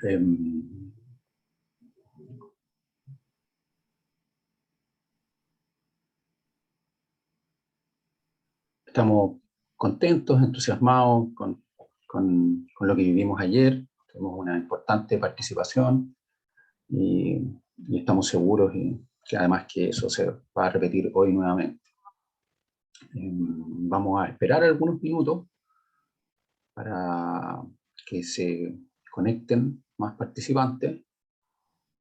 Em, Estamos contentos, entusiasmados con lo que vivimos ayer. Tuvimos una importante participación y, y estamos seguros que además que eso se va a repetir hoy nuevamente. Vamos a esperar algunos minutos para que se conecten más participantes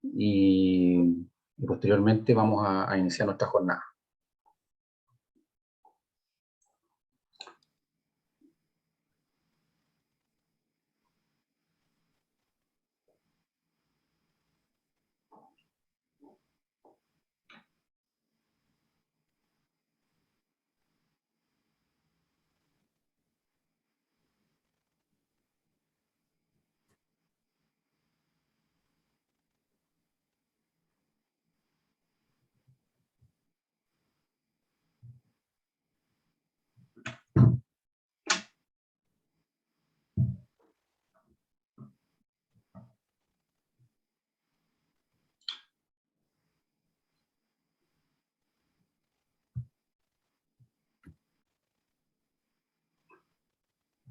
y posteriormente vamos a iniciar nuestra jornada.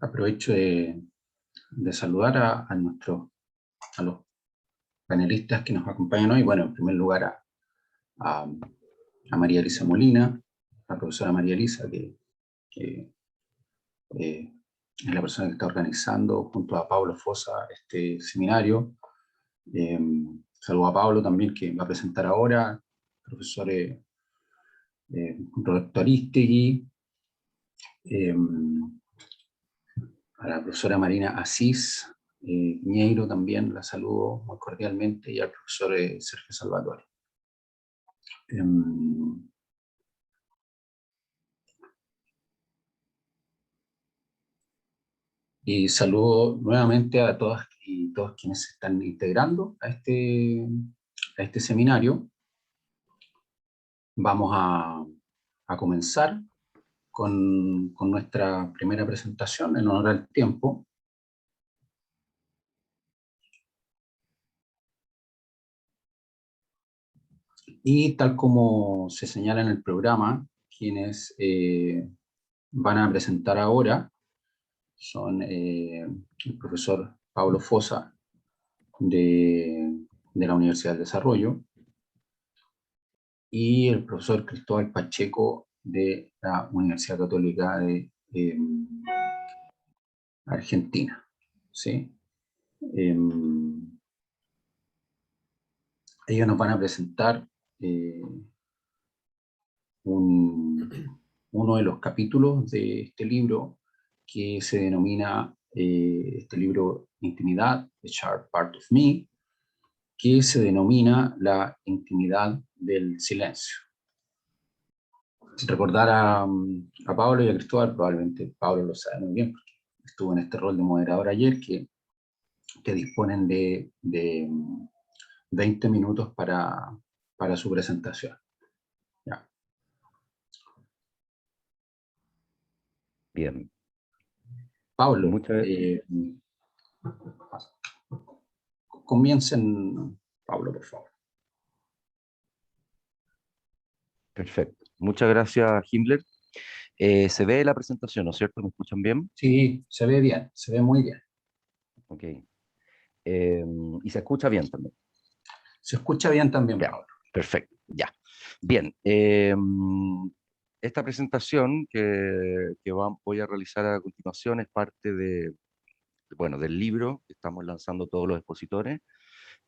Aprovecho de saludar a los panelistas que nos acompañan hoy. Bueno, en primer lugar a María Elisa Molina, la profesora María Elisa, que es la persona que está organizando junto a Pablo Fosa este seminario. Saludo a Pablo también, que va a presentar ahora, profesor Roberto Aristegui, a la profesora Marina Asís Piñeiro también, la saludo muy cordialmente, y al profesor Sergio Salvatore. Y saludo nuevamente a todas y todos quienes se están integrando a este seminario. Vamos a comenzar con nuestra primera presentación en honor al tiempo. Y tal como se señala en el programa, quienes van a presentar ahora son el profesor Pablo Fosa de la Universidad del Desarrollo y el profesor Cristóbal Pacheco de la Universidad Católica de Argentina. ¿Sí? Ellos nos van a presentar uno de los capítulos de este libro que se denomina, este libro, Intimidad, The Sharp Part of Me, que se denomina la intimidad del silencio. Recordar a Pablo y a Cristóbal, probablemente Pablo lo sabe muy bien, porque estuvo en este rol de moderador ayer, que disponen de 20 minutos para su presentación. Ya. Bien. Pablo, comiencen, Pablo, por favor. Perfecto. Muchas gracias, Himmler. Se ve la presentación, ¿no es cierto? ¿Me escuchan bien? Sí, se ve bien, se ve muy bien. Ok. ¿Y se escucha bien también? Se escucha bien también, Ya, Pablo. perfecto, ya. Bien, esta presentación que voy a realizar a continuación es parte bueno, del libro que estamos lanzando todos los expositores,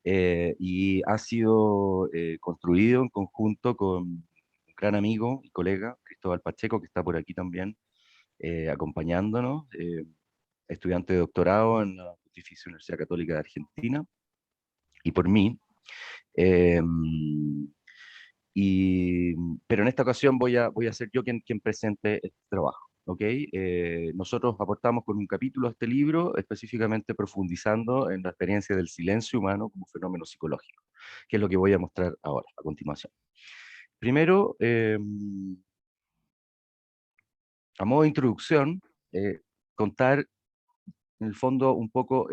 y ha sido construido en conjunto con un gran amigo y colega, Cristóbal Pacheco, que está por aquí también acompañándonos, estudiante de doctorado en la Pontificia Universidad Católica de Argentina, y por mí. Pero en esta ocasión voy a ser yo quien presente este trabajo. ¿Okay? Nosotros aportamos con un capítulo a este libro, específicamente profundizando en la experiencia del silencio humano como fenómeno psicológico, que es lo que voy a mostrar ahora, a continuación. Primero, a modo de introducción, contar en el fondo un poco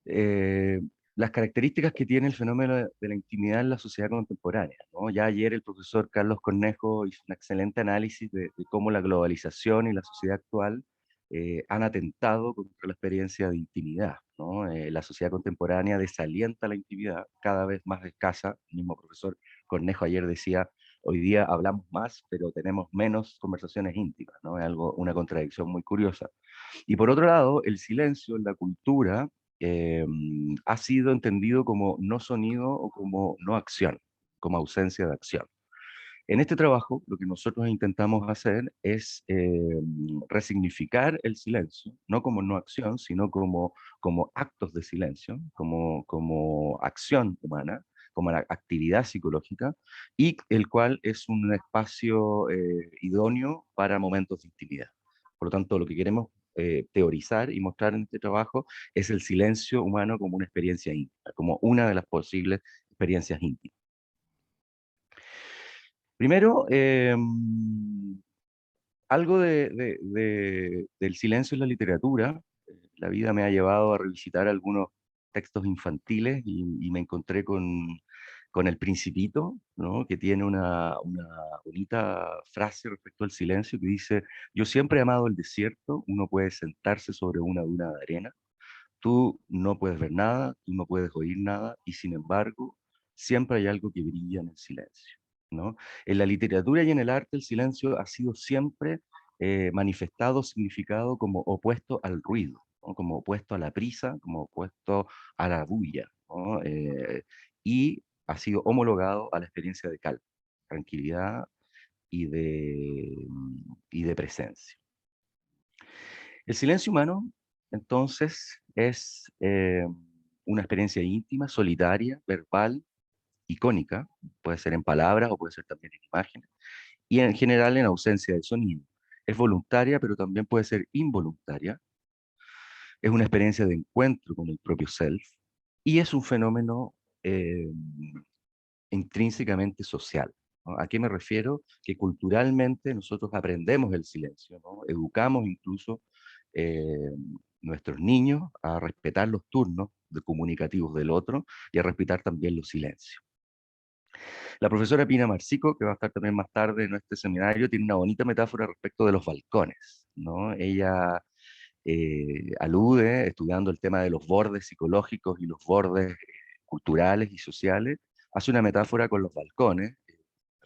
eh, las características que tiene el fenómeno de la intimidad en la sociedad contemporánea, ¿no? Ya ayer el profesor Carlos Cornejo hizo un excelente análisis de cómo la globalización y la sociedad actual han atentado contra la experiencia de intimidad, ¿no? La sociedad contemporánea desalienta la intimidad, cada vez más escasa. El mismo profesor Cornejo ayer decía, hoy día hablamos más, pero tenemos menos conversaciones íntimas, ¿no? Es algo, una contradicción muy curiosa. Y por otro lado, el silencio en la cultura ha sido entendido como no sonido o como no acción, como ausencia de acción. En este trabajo, lo que nosotros intentamos hacer es resignificar el silencio, no como no acción, sino como actos de silencio, como acción humana, como la actividad psicológica, y el cual es un espacio idóneo para momentos de intimidad. Por lo tanto, lo que queremos teorizar y mostrar en este trabajo es el silencio humano como una experiencia íntima, como una de las posibles experiencias íntimas. Primero, algo del silencio en la literatura. La vida me ha llevado a revisitar algunos textos infantiles y me encontré con El Principito, ¿no? Que tiene una bonita frase respecto al silencio que dice: yo siempre he amado el desierto, uno puede sentarse sobre una duna de arena, tú no puedes ver nada, tú no puedes oír nada, y sin embargo, siempre hay algo que brilla en el silencio, ¿no? En la literatura y en el arte, el silencio ha sido siempre manifestado, significado como opuesto al ruido, ¿no? Como opuesto a la prisa, como opuesto a la bulla, ¿no? Y ha sido homologado a la experiencia de calma, tranquilidad y de presencia. El silencio humano, entonces, es una experiencia íntima, solitaria, verbal, icónica, puede ser en palabras o puede ser también en imágenes, y en general en ausencia de sonido. Es voluntaria, pero también puede ser involuntaria. Es una experiencia de encuentro con el propio self y es un fenómeno eh, intrínsecamente social, ¿no? ¿A qué me refiero? Que culturalmente nosotros aprendemos el silencio, ¿no? Educamos incluso eh, nuestros niños a respetar los turnos de comunicativos del otro y a respetar también los silencios. La profesora Pina Marsico, que va a estar también más tarde en este seminario, tiene una bonita metáfora respecto de los balcones, ¿no? Ella alude, estudiando el tema de los bordes psicológicos y los bordes culturales y sociales, hace una metáfora con los balcones,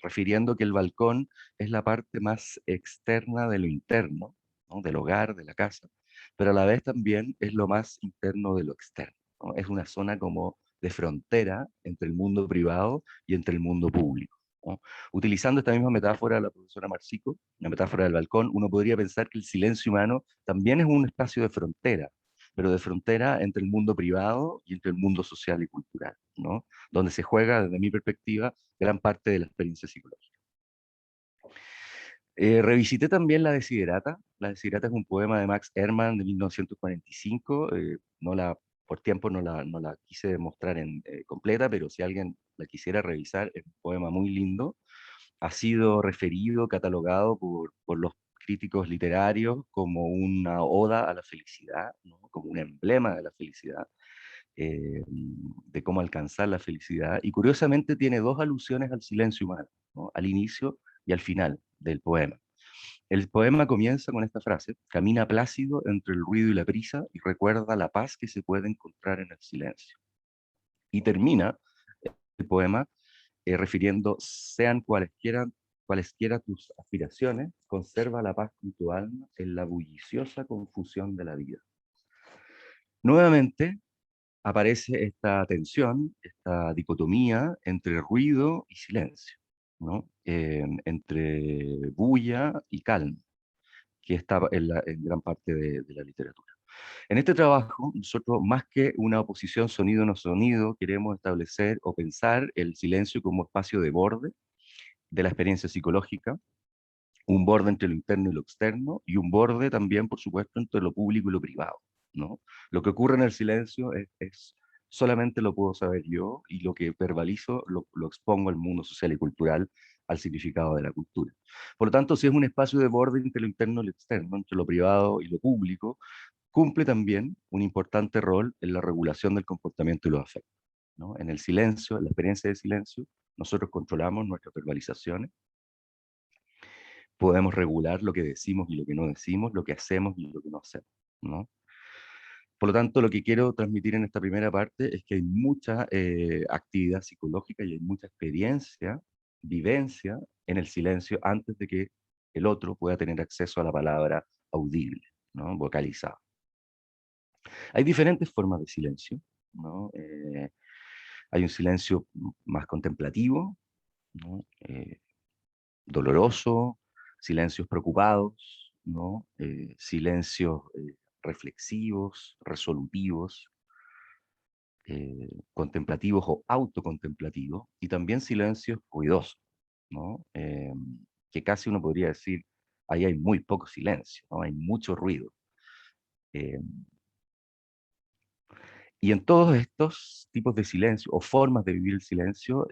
refiriendo que el balcón es la parte más externa de lo interno, ¿no? Del hogar, de la casa, pero a la vez también es lo más interno de lo externo, ¿no? Es una zona como de frontera entre el mundo privado y entre el mundo público, ¿no? Utilizando esta misma metáfora de la profesora Marsico, la metáfora del balcón, uno podría pensar que el silencio humano también es un espacio de frontera, pero de frontera entre el mundo privado y entre el mundo social y cultural, ¿no? Donde se juega, desde mi perspectiva, gran parte de la experiencia psicológica. Revisité también La Desiderata. La Desiderata es un poema de Max Ehrmann de 1945. Por tiempo no la quise mostrar completa, pero si alguien la quisiera revisar, es un poema muy lindo. Ha sido referido, catalogado por los críticos literarios como una oda a la felicidad, ¿no? Como un emblema de la felicidad, de cómo alcanzar la felicidad. Y curiosamente tiene dos alusiones al silencio humano, ¿no? Al inicio y al final del poema. El poema comienza con esta frase: camina plácido entre el ruido y la prisa y recuerda la paz que se puede encontrar en el silencio. Y termina el poema refiriendo: sean cualesquiera tus aspiraciones, conserva la paz con tu alma en la bulliciosa confusión de la vida. Nuevamente aparece esta tensión, esta dicotomía entre ruido y silencio, ¿no? Entre bulla y calma, que está en gran parte de la literatura. En este trabajo, nosotros, más que una oposición sonido-no sonido, queremos establecer o pensar el silencio como espacio de borde de la experiencia psicológica, un borde entre lo interno y lo externo, y un borde también, por supuesto, entre lo público y lo privado, ¿no? Lo que ocurre en el silencio solamente lo puedo saber yo, y lo que verbalizo lo expongo al mundo social y cultural, al significado de la cultura. Por lo tanto, si es un espacio de borde entre lo interno y lo externo, entre lo privado y lo público, cumple también un importante rol en la regulación del comportamiento y los afectos, ¿no? En el silencio, en la experiencia de silencio, nosotros controlamos nuestras verbalizaciones, podemos regular lo que decimos y lo que no decimos, lo que hacemos y lo que no hacemos, ¿no? Por lo tanto, lo que quiero transmitir en esta primera parte es que hay mucha actividad psicológica y hay mucha experiencia, vivencia en el silencio antes de que el otro pueda tener acceso a la palabra audible, ¿no? Vocalizada. Hay diferentes formas de silencio, ¿no? Hay un silencio más contemplativo, ¿no? Doloroso, silencios preocupados, ¿no? Silencios reflexivos, resolutivos, contemplativos o autocontemplativos, y también silencios ruidosos, ¿no? Que casi uno podría decir, ahí hay muy poco silencio, ¿no? Hay mucho ruido. Eh, y en todos estos tipos de silencio o formas de vivir el silencio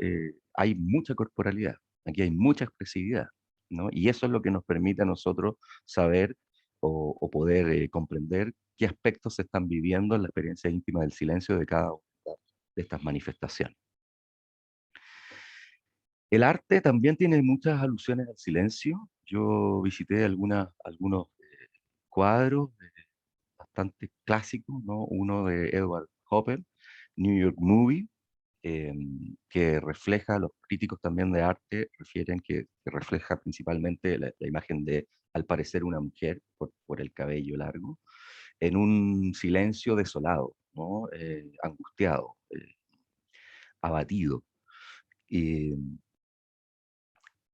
hay mucha corporalidad, aquí hay mucha expresividad, ¿no? Y eso es lo que nos permite a nosotros saber o poder comprender qué aspectos se están viviendo en la experiencia íntima del silencio de cada una de estas manifestaciones. El arte también tiene muchas alusiones al silencio. Yo visité algunos cuadros bastante clásicos, ¿no? Uno de Edward Hopper, New York Movie, que refleja, los críticos también de arte refieren que refleja principalmente la imagen de, al parecer, una mujer por el cabello largo, en un silencio desolado, ¿no? Angustiado, abatido. Y,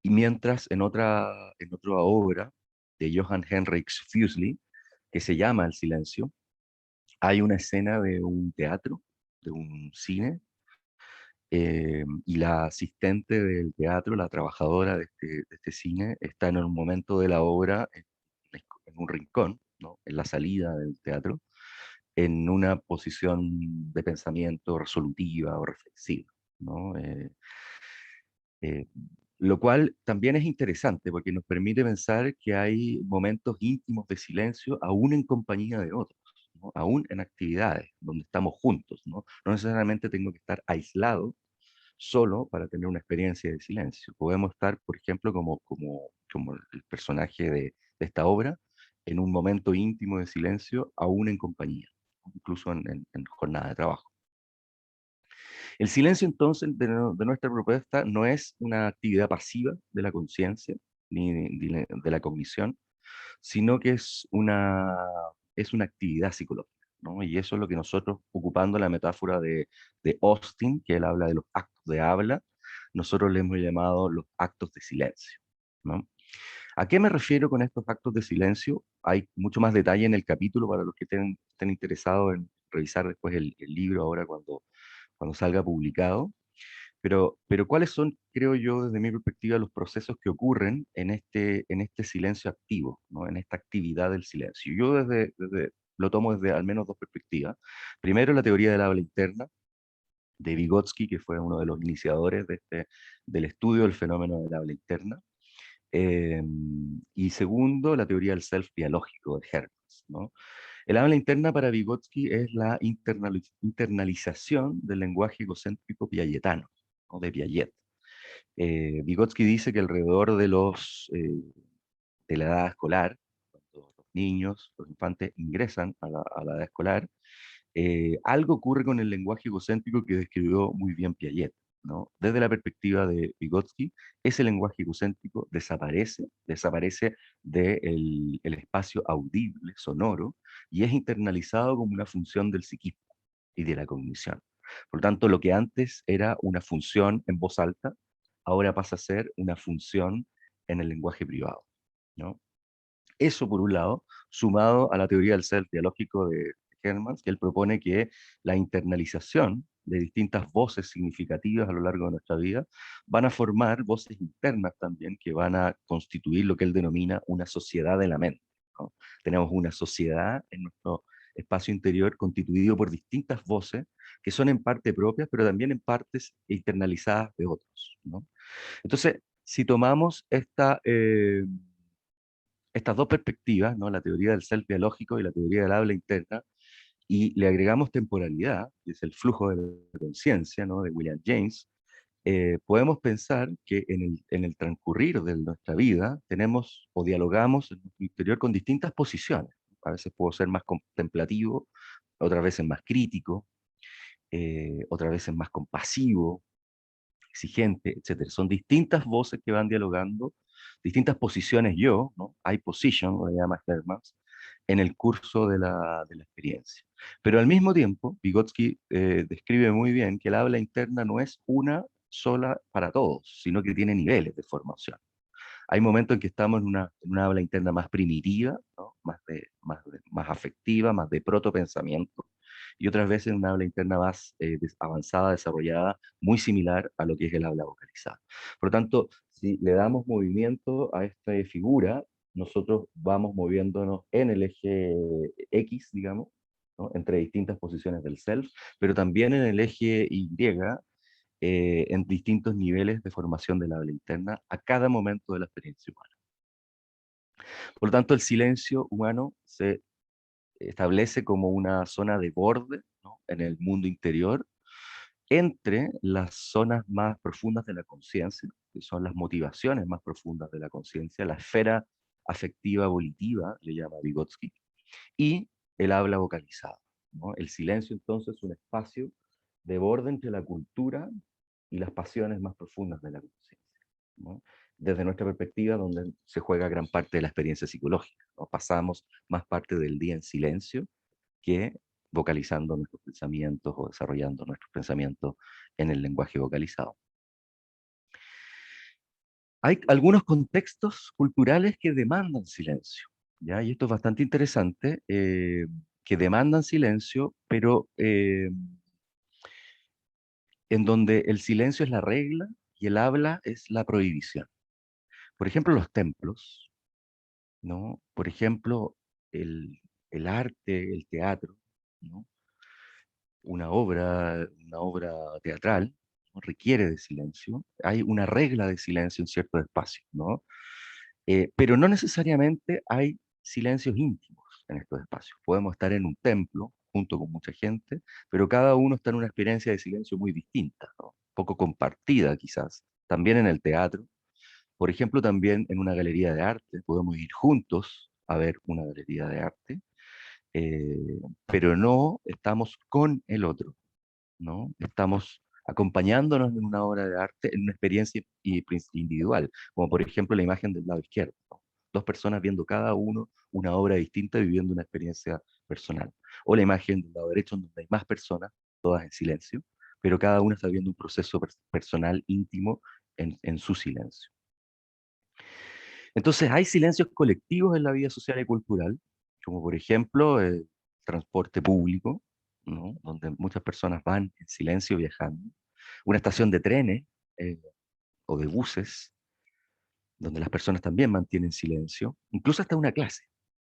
y mientras en otra obra de Johann Heinrich Fuseli, que se llama El silencio, hay una escena de un teatro, de un cine, y la asistente del teatro, la trabajadora de este cine, está en un momento de la obra en un rincón, ¿no? En la salida del teatro, en una posición de pensamiento resolutiva o reflexiva, ¿no? Eh, lo cual también es interesante porque nos permite pensar que hay momentos íntimos de silencio aún en compañía de otros, ¿no? Aún en actividades donde estamos juntos, ¿no? No necesariamente tengo que estar aislado solo para tener una experiencia de silencio. Podemos estar, por ejemplo, como el personaje de esta obra, en un momento íntimo de silencio aún en compañía, incluso en jornada de trabajo. El silencio, entonces, de nuestra propuesta no es una actividad pasiva de la conciencia ni de la cognición, sino que es una actividad psicológica, ¿no? Y eso es lo que nosotros, ocupando la metáfora de Austin, que él habla de los actos de habla, nosotros le hemos llamado los actos de silencio, ¿no? ¿A qué me refiero con estos actos de silencio? Hay mucho más detalle en el capítulo para los que estén interesados en revisar después el libro ahora cuando salga publicado. Pero ¿cuáles son, creo yo, desde mi perspectiva, los procesos que ocurren en este silencio activo, ¿no? En esta actividad del silencio? Yo lo tomo desde al menos dos perspectivas. Primero, la teoría del habla interna, de Vygotsky, que fue uno de los iniciadores del estudio del fenómeno del habla interna. Eh, y segundo, la teoría del self dialógico de Hertz, ¿no? El habla interna para Vygotsky es la internalización del lenguaje egocéntrico piagetano, ¿no? De Piaget. Vygotsky dice que alrededor de la edad escolar, cuando los niños, los infantes ingresan a la edad escolar, algo ocurre con el lenguaje egocéntrico que describió muy bien Piaget, ¿no? Desde la perspectiva de Vygotsky, ese lenguaje egocéntrico desaparece del el espacio audible, sonoro, y es internalizado como una función del psiquismo y de la cognición. Por lo tanto, lo que antes era una función en voz alta, ahora pasa a ser una función en el lenguaje privado, ¿no? Eso por un lado, sumado a la teoría del self dialógico de Hermans, que él propone que la internalización de distintas voces significativas a lo largo de nuestra vida van a formar voces internas también que van a constituir lo que él denomina una sociedad de la mente, ¿no? Tenemos una sociedad en nuestro espacio interior constituido por distintas voces que son en parte propias, pero también en partes internalizadas de otros, ¿no? Entonces, si tomamos estas dos perspectivas, ¿no? La teoría del self dialógico y la teoría del habla interna, y le agregamos temporalidad, que es el flujo de la conciencia, ¿no? De William James, podemos pensar que en el transcurrir de nuestra vida tenemos o dialogamos en nuestro interior con distintas posiciones. A veces puedo ser más contemplativo, otras veces más crítico, otras veces más compasivo, exigente, etcétera. Son distintas voces que van dialogando, distintas posiciones yo, ¿no? I position, lo llama Hermans, en el curso de la experiencia. Pero al mismo tiempo, Vygotsky describe muy bien que el habla interna no es una sola para todos, sino que tiene niveles de formación. Hay momentos en que estamos en una habla interna más primitiva, ¿no? Más afectiva, más de protopensamiento, y otras veces en una habla interna más avanzada, desarrollada, muy similar a lo que es el habla vocalizada. Por lo tanto, si le damos movimiento a esta figura, nosotros vamos moviéndonos en el eje X, digamos, ¿no? Entre distintas posiciones del self, pero también en el eje Y, en distintos niveles de formación del habla interna a cada momento de la experiencia humana. Por lo tanto, el silencio humano se establece como una zona de borde, ¿no? En el mundo interior, entre las zonas más profundas de la conciencia, que son las motivaciones más profundas de la conciencia, la esfera afectiva volitiva, le llama Vygotsky, y el habla vocalizada, ¿no? El silencio entonces es un espacio de borde entre la cultura y las pasiones más profundas de la conciencia, ¿no? Desde nuestra perspectiva, donde se juega gran parte de la experiencia psicológica, ¿no? Pasamos más parte del día en silencio que vocalizando nuestros pensamientos o desarrollando nuestros pensamientos en el lenguaje vocalizado. Hay algunos contextos culturales que demandan silencio, ¿ya? Y esto es bastante interesante, que demandan silencio, pero en donde el silencio es la regla y el habla es la prohibición. Por ejemplo, los templos, ¿no? Por ejemplo, el, el arte, el teatro, ¿no? Una obra teatral, ¿no? Requiere de silencio. Hay una regla de silencio en ciertos espacios, ¿no? Pero no necesariamente hay silencios íntimos en estos espacios. Podemos estar en un templo junto con mucha gente, pero cada uno está en una experiencia de silencio muy distinta, ¿no? Poco compartida quizás. También en el teatro, por ejemplo, también en una galería de arte, podemos ir juntos a ver una galería de arte, pero no estamos con el otro, ¿no? Estamos acompañándonos en una obra de arte, en una experiencia individual, como por ejemplo la imagen del lado izquierdo, ¿no? Dos personas viendo cada uno una obra distinta, viviendo una experiencia personal. O la imagen del lado derecho, donde hay más personas, todas en silencio, pero cada una está viviendo un proceso personal, íntimo, en su silencio. Entonces, hay silencios colectivos en la vida social y cultural, como por ejemplo el transporte público, ¿no? Donde muchas personas van en silencio viajando, una estación de trenes eh, o de buses, donde las personas también mantienen silencio, incluso hasta una clase,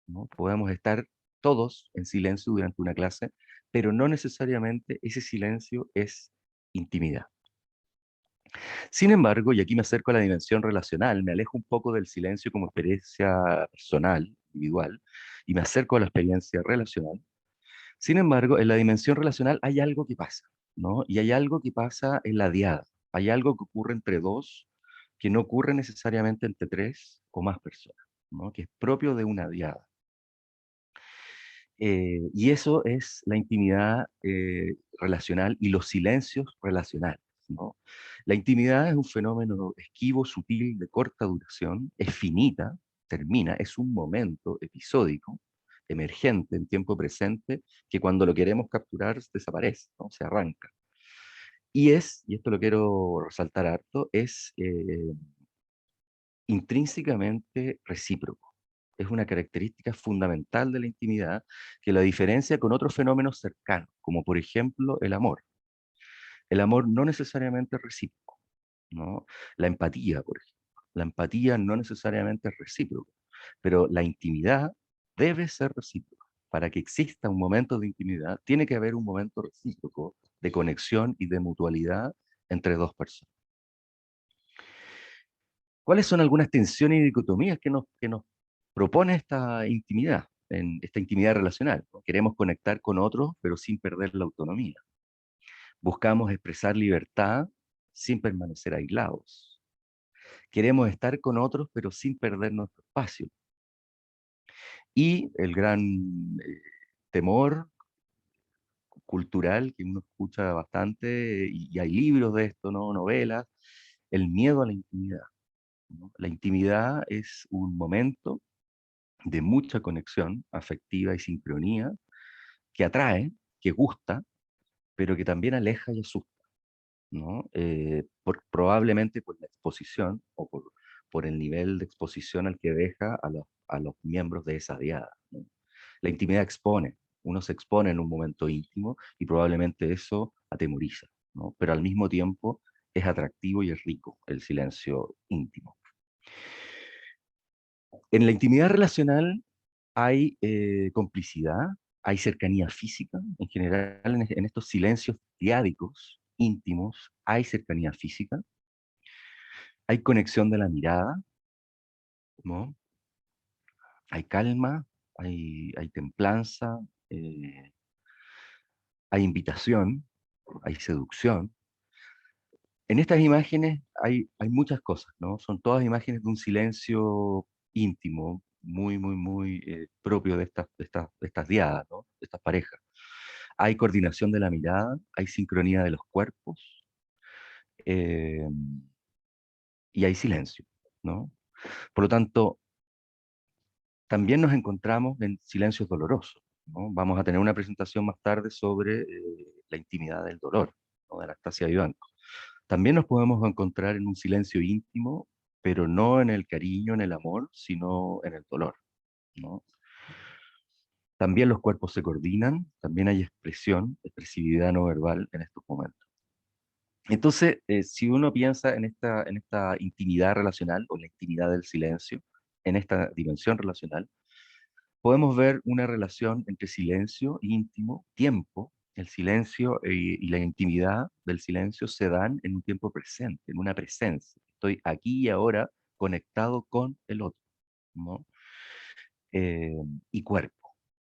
¿no? Podemos estar todos en silencio durante una clase, pero no necesariamente ese silencio es intimidad. Sin embargo, y aquí me acerco a la dimensión relacional, me alejo un poco del silencio como experiencia personal, individual, y me acerco a la experiencia relacional. Sin embargo, en la dimensión relacional hay algo que pasa, ¿no? Y hay algo que pasa en la diada. Hay algo que ocurre entre dos, que no ocurre necesariamente entre tres o más personas, ¿no? Que es propio de una diada. Y eso es la intimidad relacional y los silencios relacionales, ¿no? La intimidad es un fenómeno esquivo, sutil, de corta duración, es finita, termina, es un momento episódico, emergente en tiempo presente, que cuando lo queremos capturar desaparece, ¿no? Se arranca. Y esto lo quiero resaltar harto, es intrínsecamente recíproco. Es una característica fundamental de la intimidad que la diferencia con otros fenómenos cercanos, como por ejemplo el amor. El amor no necesariamente es recíproco, ¿no? La empatía, por ejemplo. La empatía no necesariamente es recíproca, pero la intimidad debe ser recíproca. Para que exista un momento de intimidad, tiene que haber un momento recíproco de conexión y de mutualidad entre dos personas. ¿Cuáles son algunas tensiones y dicotomías que nos propone esta intimidad, en esta intimidad relacional, ¿no? Queremos conectar con otros, pero sin perder la autonomía. Buscamos expresar libertad sin permanecer aislados. Queremos estar con otros, pero sin perder nuestro espacio. Y el gran temor cultural que uno escucha bastante, y hay libros de esto, ¿no? Novelas, el miedo a la intimidad, ¿no? La intimidad es un momento de mucha conexión afectiva y sincronía que atrae, que gusta, pero que también aleja y asusta, ¿no? Probablemente por la exposición o por el nivel de exposición al que deja a los miembros de esa diada, ¿no? La intimidad expone, uno se expone en un momento íntimo y probablemente eso atemoriza, ¿no? Pero al mismo tiempo es atractivo y es rico el silencio íntimo. En la intimidad relacional hay complicidad, hay cercanía física, en general en estos silencios diádicos íntimos hay cercanía física, hay conexión de la mirada, ¿no? Hay calma, hay templanza, eh, hay invitación, hay seducción. En estas imágenes hay muchas cosas, ¿no? Son todas imágenes de un silencio íntimo, muy, muy, muy propio de estas diadas, ¿no? De estas parejas. Hay coordinación de la mirada, hay sincronía de los cuerpos, eh, y hay silencio, ¿no? Por lo tanto, también nos encontramos en silencios dolorosos, ¿no? Vamos a tener una presentación más tarde sobre la intimidad del dolor, ¿no? De Anastasia Vivanco. También nos podemos encontrar en un silencio íntimo, pero no en el cariño, en el amor, sino en el dolor, ¿no? También los cuerpos se coordinan, también hay expresión, expresividad no verbal en estos momentos. Entonces, si uno piensa en esta intimidad relacional o la intimidad del silencio, en esta dimensión relacional, podemos ver una relación entre silencio, íntimo, tiempo. El silencio y la intimidad del silencio se dan en un tiempo presente, en una presencia. Estoy aquí y ahora conectado con el otro, ¿no? Eh, y cuerpo,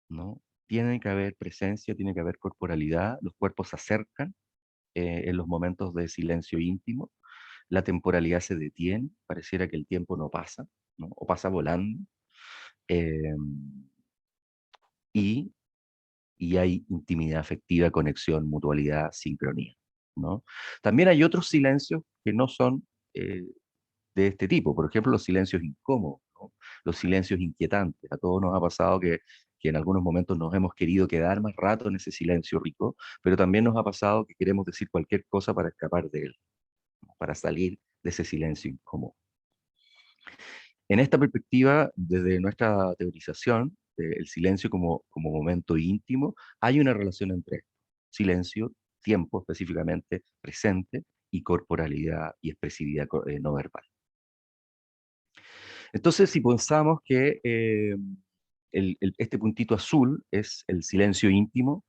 ¿no? Tiene que haber presencia, tiene que haber corporalidad, los cuerpos se acercan en los momentos de silencio íntimo, la temporalidad se detiene, pareciera que el tiempo no pasa, ¿no? O pasa volando. eh, y y hay intimidad afectiva, conexión, mutualidad, sincronía, ¿no? También hay otros silencios que no son eh, de este tipo, por ejemplo, los silencios incómodos, ¿no? Los silencios inquietantes. A todos nos ha pasado que en algunos momentos nos hemos querido quedar más rato en ese silencio rico, pero también nos ha pasado que queremos decir cualquier cosa para escapar de él, ¿no? Para salir de ese silencio incómodo. En esta perspectiva, desde nuestra teorización, el silencio como momento íntimo, hay una relación entre esto, silencio, tiempo específicamente, presente, y corporalidad y expresividad no verbal. Entonces, si pensamos que este puntito azul es el silencio íntimo,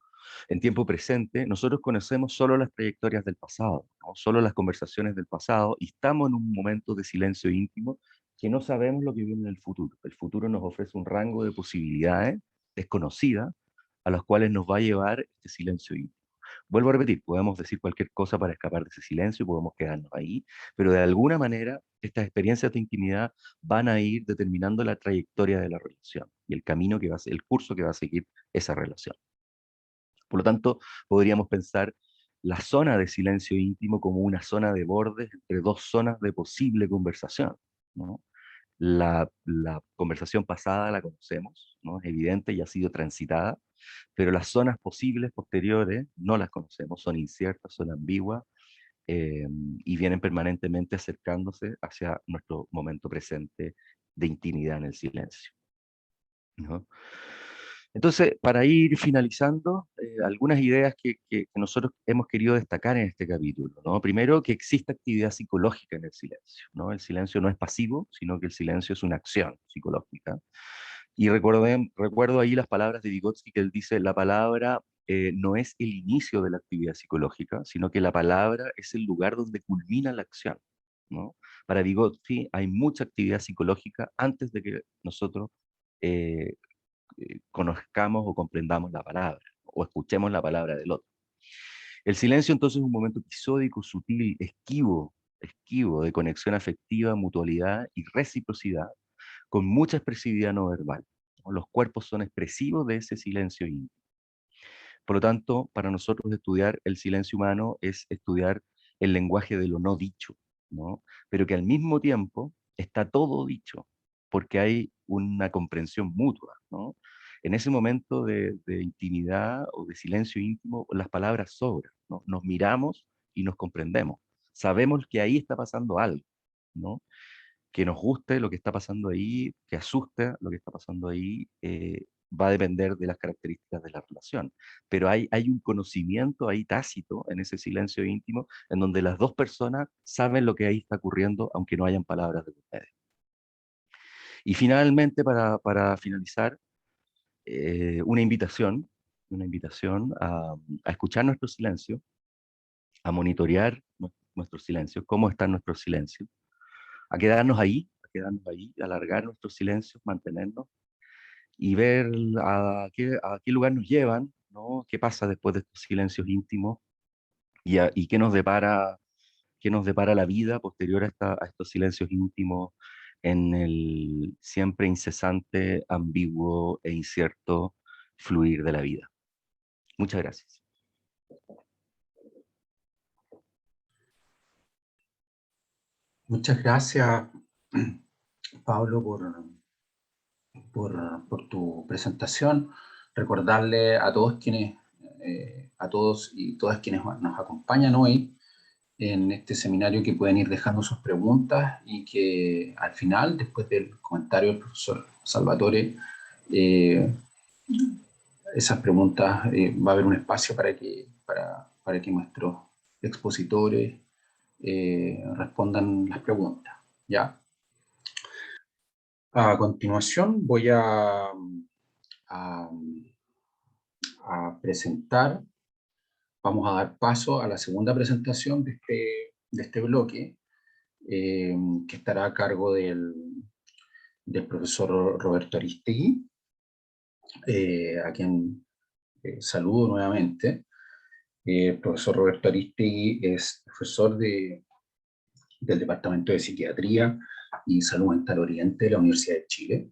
en tiempo presente, nosotros conocemos solo las trayectorias del pasado, ¿no? Solo las conversaciones del pasado, y estamos en un momento de silencio íntimo que no sabemos lo que viene en el futuro. El futuro nos ofrece un rango de posibilidades desconocidas a las cuales nos va a llevar este silencio íntimo. Vuelvo a repetir, podemos decir cualquier cosa para escapar de ese silencio, podemos quedarnos ahí, pero de alguna manera estas experiencias de intimidad van a ir determinando la trayectoria de la relación y el camino que va a ser, el curso que va a seguir esa relación. Por lo tanto, podríamos pensar la zona de silencio íntimo como una zona de bordes entre dos zonas de posible conversación, ¿no? La conversación pasada la conocemos, ¿no? Es evidente y ha sido transitada, pero las zonas posibles posteriores no las conocemos, son inciertas, son ambiguas, eh, y vienen permanentemente acercándose hacia nuestro momento presente de intimidad en el silencio, ¿no? Entonces, para ir finalizando, algunas ideas que nosotros hemos querido destacar en este capítulo, ¿no? Primero, que existe actividad psicológica en el silencio, ¿no? El silencio no es pasivo, sino que el silencio es una acción psicológica. Y recuerdo ahí las palabras de Vygotsky, que él dice, la palabra no es el inicio de la actividad psicológica, sino que la palabra es el lugar donde culmina la acción, ¿no? Para Vygotsky hay mucha actividad psicológica antes de que nosotros eh, conozcamos o comprendamos la palabra, o escuchemos la palabra del otro. El silencio entonces es un momento episódico, sutil, esquivo de conexión afectiva, mutualidad y reciprocidad, con mucha expresividad no verbal. Los cuerpos son expresivos de ese silencio íntimo. Por lo tanto, para nosotros estudiar el silencio humano es estudiar el lenguaje de lo no dicho, ¿no? Pero que al mismo tiempo está todo dicho, porque hay una comprensión mutua, ¿no? En ese momento de intimidad o de silencio íntimo, las palabras sobran, ¿no? Nos miramos y nos comprendemos. Sabemos que ahí está pasando algo, ¿no? Que nos guste lo que está pasando ahí, que asuste lo que está pasando ahí, va a depender de las características de la relación. Pero hay un conocimiento ahí tácito en ese silencio íntimo, en donde las dos personas saben lo que ahí está ocurriendo, aunque no hayan palabras de por medio. Y finalmente, para finalizar, una invitación a escuchar nuestro silencio, a monitorear nuestro silencio, cómo está nuestro silencio, a quedarnos ahí, alargar nuestros silencios, mantenernos y ver a qué lugar nos llevan, ¿no? ¿Qué pasa después de estos silencios íntimos y qué nos depara la vida posterior a estos silencios íntimos en el siempre incesante, ambiguo e incierto fluir de la vida? Muchas gracias. Muchas gracias, Pablo, por tu presentación. Recordarle a todos a todos y todas quienes nos acompañan hoy en este seminario que pueden ir dejando sus preguntas y que al final, después del comentario del profesor Salvatore, esas preguntas va a haber un espacio para que nuestros expositores respondan las preguntas. ¿Ya? A continuación voy a presentar, vamos a dar paso a la segunda presentación de este bloque, que estará a cargo del profesor Roberto Aristegui, a quien saludo nuevamente. El profesor Roberto Aristegui es profesor del Departamento de Psiquiatría y Salud Mental Oriente de la Universidad de Chile,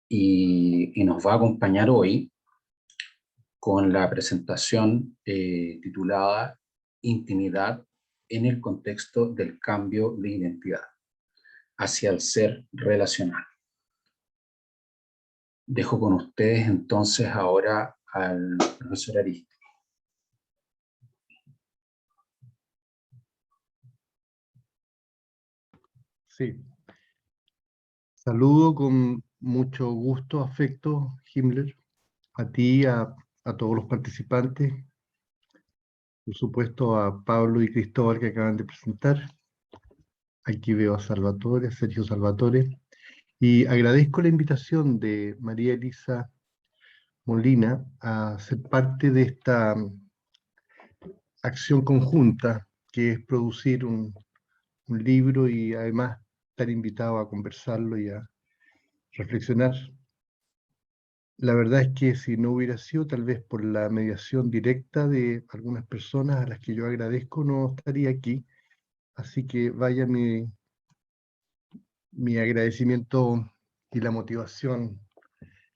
y nos va a acompañar hoy con la presentación titulada Intimidad en el contexto del cambio de identidad hacia el ser relacional. Dejo con ustedes entonces ahora al profesor Aristegui. Sí. Saludo con mucho gusto, afecto, Himmler, a ti, a todos los participantes, por supuesto a Pablo y Cristóbal que acaban de presentar. Aquí veo a Salvatore, a Sergio Salvatore, y agradezco la invitación de María Elisa Molina a ser parte de esta acción conjunta que es producir un libro y además estar invitado a conversarlo y a reflexionar. La verdad es que si no hubiera sido tal vez por la mediación directa de algunas personas a las que yo agradezco, no estaría aquí. Así que vaya mi agradecimiento y la motivación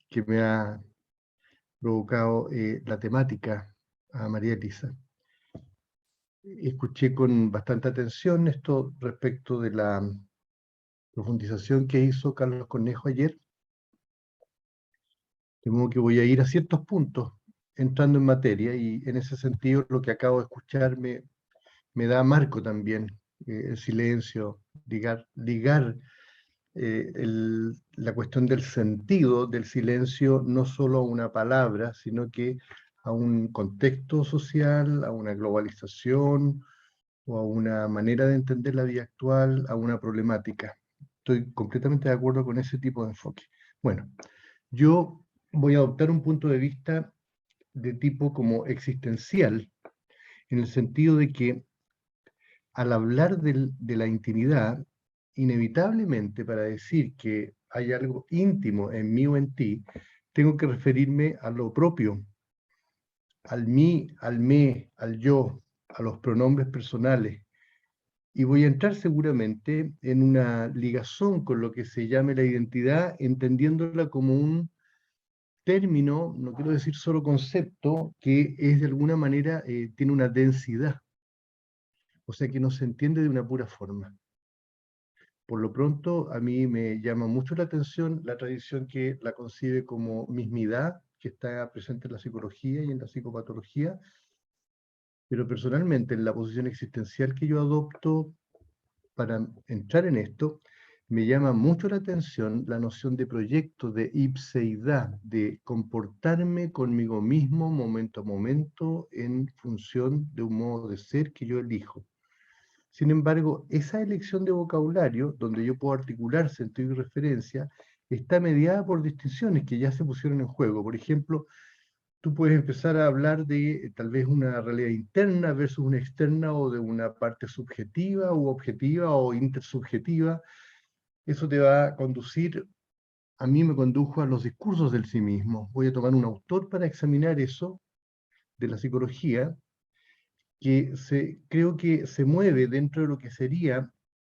que me ha provocado la temática a María Elisa. Escuché con bastante atención esto respecto de la profundización que hizo Carlos Cornejo ayer. De modo que voy a ir a ciertos puntos entrando en materia, y en ese sentido lo que acabo de escuchar me da marco también, el silencio, ligar la cuestión del sentido del silencio no solo a una palabra, sino que a un contexto social, a una globalización o a una manera de entender la vida actual, a una problemática. Estoy completamente de acuerdo con ese tipo de enfoque. Bueno, yo voy a adoptar un punto de vista de tipo como existencial, en el sentido de que al hablar de la intimidad, inevitablemente para decir que hay algo íntimo en mí o en ti, tengo que referirme a lo propio, al mí, al me, al yo, a los pronombres personales. Y voy a entrar seguramente en una ligazón con lo que se llame la identidad, entendiéndola como un término, no quiero decir solo concepto, que es de alguna manera, tiene una densidad, o sea que no se entiende de una pura forma. Por lo pronto, a mí me llama mucho la atención la tradición que la concibe como mismidad, que está presente en la psicología y en la psicopatología, pero personalmente en la posición existencial que yo adopto para entrar en esto, me llama mucho la atención la noción de proyecto, de ipseidad, de comportarme conmigo mismo momento a momento en función de un modo de ser que yo elijo. Sin embargo, esa elección de vocabulario, donde yo puedo articular sentido y referencia, está mediada por distinciones que ya se pusieron en juego. Por ejemplo, tú puedes empezar a hablar de tal vez una realidad interna versus una externa, o de una parte subjetiva u objetiva o intersubjetiva. Eso te va a conducir, a mí me condujo a los discursos del sí mismo. Voy a tomar un autor para examinar eso de la psicología, que creo que se mueve dentro de lo que sería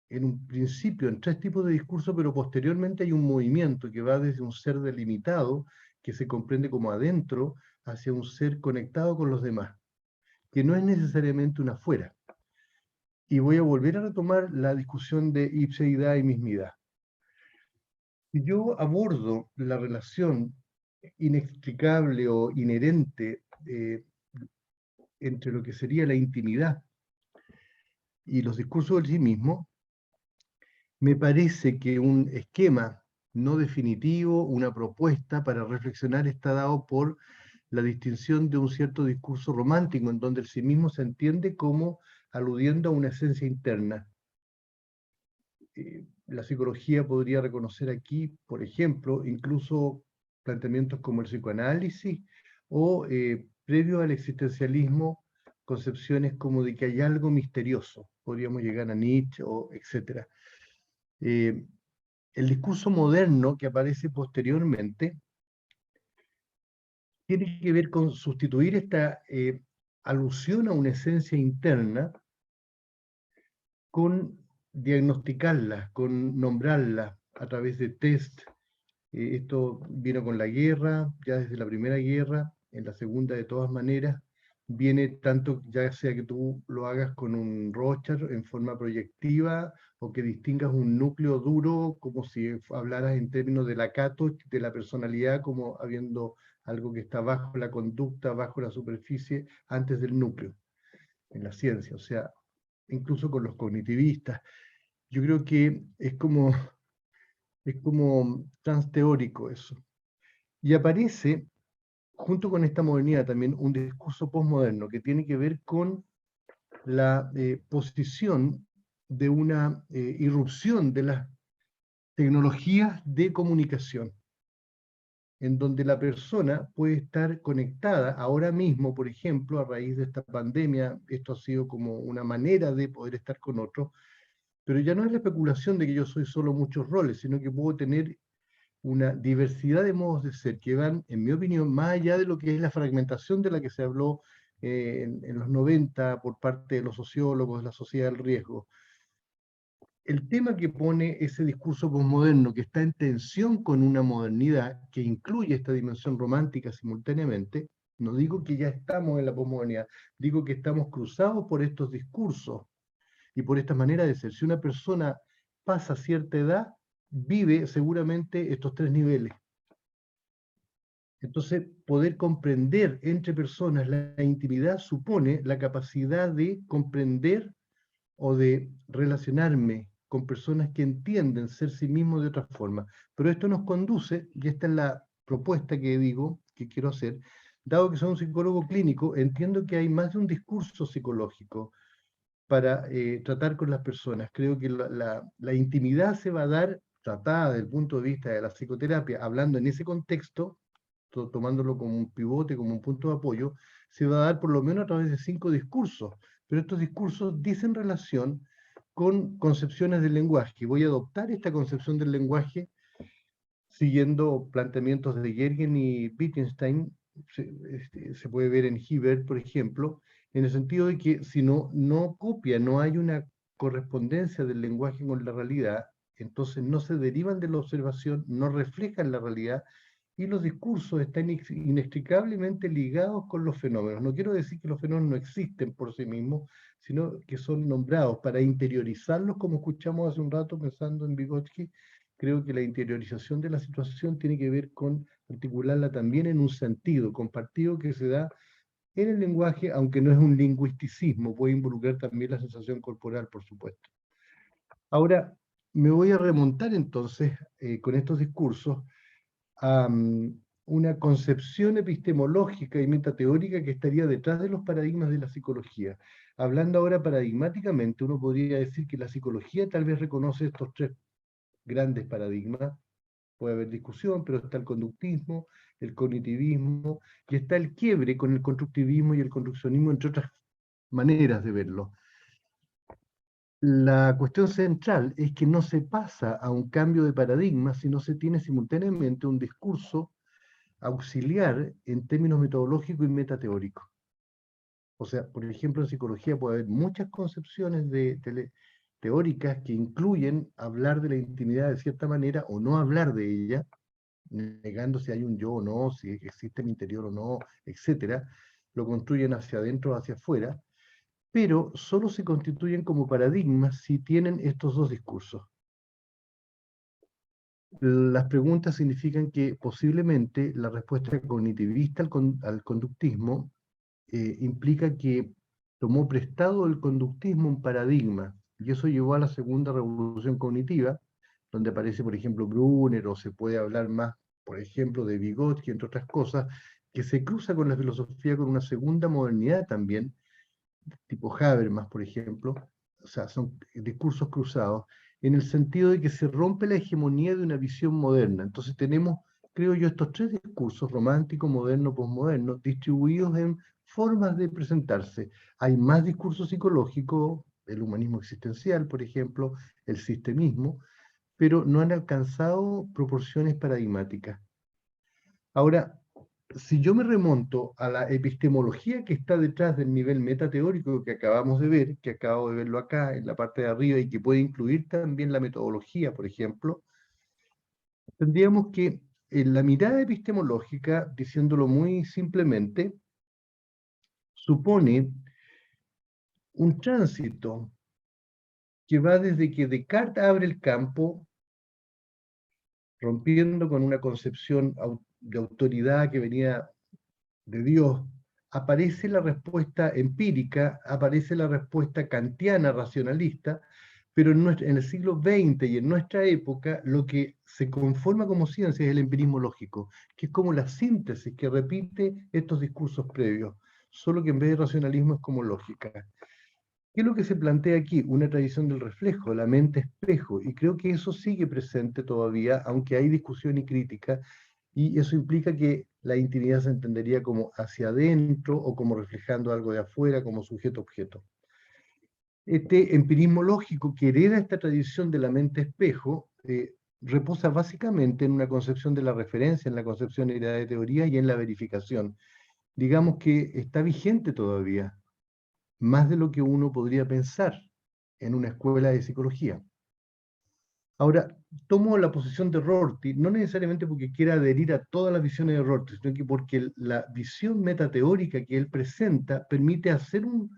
en un principio en tres tipos de discurso, pero posteriormente hay un movimiento que va desde un ser delimitado, que se comprende como adentro, hacia un ser conectado con los demás, que no es necesariamente un afuera. Y voy a volver a retomar la discusión de ipseidad y mismidad. Si yo abordo la relación inexplicable o inherente entre lo que sería la intimidad y los discursos del sí mismo, me parece que un esquema no definitivo, una propuesta para reflexionar, está dado por la distinción de un cierto discurso romántico, en donde el sí mismo se entiende como aludiendo a una esencia interna. La psicología podría reconocer aquí, por ejemplo, incluso planteamientos como el psicoanálisis, o previo al existencialismo, concepciones como de que hay algo misterioso. Podríamos llegar a Nietzsche, o etcétera. El discurso moderno que aparece posteriormente tiene que ver con sustituir esta alusión a una esencia interna con diagnosticarla, con nombrarla a través de test. Esto vino con la guerra, ya desde la Primera Guerra, en la Segunda de todas maneras, viene tanto ya sea que tú lo hagas con un Rorschach en forma proyectiva, o que distingas un núcleo duro, como si hablaras en términos de la cato, de la personalidad, como habiendo algo que está bajo la conducta, bajo la superficie, antes del núcleo, en la ciencia, o sea, incluso con los cognitivistas. Yo creo que es como transteórico eso. Y aparece, junto con esta modernidad, también un discurso postmoderno que tiene que ver con la posición de una irrupción de las tecnologías de comunicación, en donde la persona puede estar conectada ahora mismo, por ejemplo, a raíz de esta pandemia. Esto ha sido como una manera de poder estar con otros, pero ya no es la especulación de que yo soy solo muchos roles, sino que puedo tener una diversidad de modos de ser que van, en mi opinión, más allá de lo que es la fragmentación de la que se habló en los 90 por parte de los sociólogos de la sociedad del riesgo. El tema que pone ese discurso posmoderno, que está en tensión con una modernidad que incluye esta dimensión romántica simultáneamente, no digo que ya estamos en la posmodernidad, digo que estamos cruzados por estos discursos y por esta manera de ser. Si una persona pasa cierta edad, vive seguramente estos tres niveles. Entonces, poder comprender entre personas la intimidad supone la capacidad de comprender o de relacionarme con personas que entienden ser sí mismos de otra forma. Pero esto nos conduce, y esta es la propuesta que digo, que quiero hacer, dado que soy un psicólogo clínico, entiendo que hay más de un discurso psicológico para tratar con las personas. Creo que la intimidad se va a dar, tratada desde el punto de vista de la psicoterapia, hablando en ese contexto, tomándolo como un pivote, como un punto de apoyo, se va a dar por lo menos a través de 5 discursos. pero estos discursos dicen relación con concepciones del lenguaje. Voy a adoptar esta concepción del lenguaje siguiendo planteamientos de Yergin y Wittgenstein. Se puede ver en Hibbert, por ejemplo, en el sentido de que si no copia, no hay una correspondencia del lenguaje con la realidad, entonces no se derivan de la observación, no reflejan la realidad, y los discursos están inextricablemente ligados con los fenómenos. No quiero decir que los fenómenos no existen por sí mismos, sino que son nombrados para interiorizarlos, como escuchamos hace un rato pensando en Vygotsky. Creo que la interiorización de la situación tiene que ver con articularla también en un sentido compartido que se da en el lenguaje, aunque no es un lingüisticismo, puede involucrar también la sensación corporal, por supuesto. Ahora, me voy a remontar entonces con estos discursos a una concepción epistemológica y metateórica que estaría detrás de los paradigmas de la psicología. Hablando ahora paradigmáticamente, uno podría decir que la psicología tal vez reconoce estos tres grandes paradigmas. Puede haber discusión, pero está el conductismo, el cognitivismo, y está el quiebre con el constructivismo y el construccionismo, entre otras maneras de verlo. La cuestión central es que no se pasa a un cambio de paradigma si no se tiene simultáneamente un discurso auxiliar en términos metodológicos y metateóricos. O sea, por ejemplo, en psicología puede haber muchas concepciones teóricas que incluyen hablar de la intimidad de cierta manera o no hablar de ella, negando si hay un yo o no, si existe el interior o no, etcétera. Lo construyen hacia adentro o hacia afuera, pero solo se constituyen como paradigmas si tienen estos dos discursos. Las preguntas significan que posiblemente la respuesta cognitivista al conductismo implica que tomó prestado el conductismo un paradigma, y eso llevó a la segunda revolución cognitiva, donde aparece, por ejemplo, Brunner, o se puede hablar más, por ejemplo, de Vygotsky, entre otras cosas, que se cruza con la filosofía con una segunda modernidad también, tipo Habermas, por ejemplo. O sea, son discursos cruzados, en el sentido de que se rompe la hegemonía de una visión moderna. Entonces tenemos, creo yo, estos tres discursos, romántico, moderno, posmoderno, distribuidos en formas de presentarse. Hay más discurso psicológico, el humanismo existencial, por ejemplo, el sistemismo, pero no han alcanzado proporciones paradigmáticas. Ahora, si yo me remonto a la epistemología que está detrás del nivel metateórico que acabamos de ver, que acabo de verlo acá en la parte de arriba y que puede incluir también la metodología, por ejemplo, tendríamos que en la mirada epistemológica, diciéndolo muy simplemente, supone un tránsito que va desde que Descartes abre el campo, rompiendo con una concepción de autoridad que venía de Dios, aparece la respuesta empírica, aparece la respuesta kantiana racionalista, pero en el siglo XX y en nuestra época lo que se conforma como ciencia es el empirismo lógico, que es como la síntesis que repite estos discursos previos, solo que en vez de racionalismo es como lógica. ¿Qué es lo que se plantea aquí? Una tradición del reflejo, la mente espejo, y creo que eso sigue presente todavía, aunque hay discusión y crítica, y eso implica que la intimidad se entendería como hacia adentro o como reflejando algo de afuera, como sujeto-objeto. Este empirismo lógico que hereda esta tradición de la mente espejo reposa básicamente en una concepción de la referencia, en la concepción de la teoría y en la verificación. Digamos que está vigente todavía, más de lo que uno podría pensar en una escuela de psicología. Ahora, tomo la posición de Rorty, no necesariamente porque quiera adherir a todas las visiones de Rorty, sino que porque la visión metateórica que él presenta permite hacer un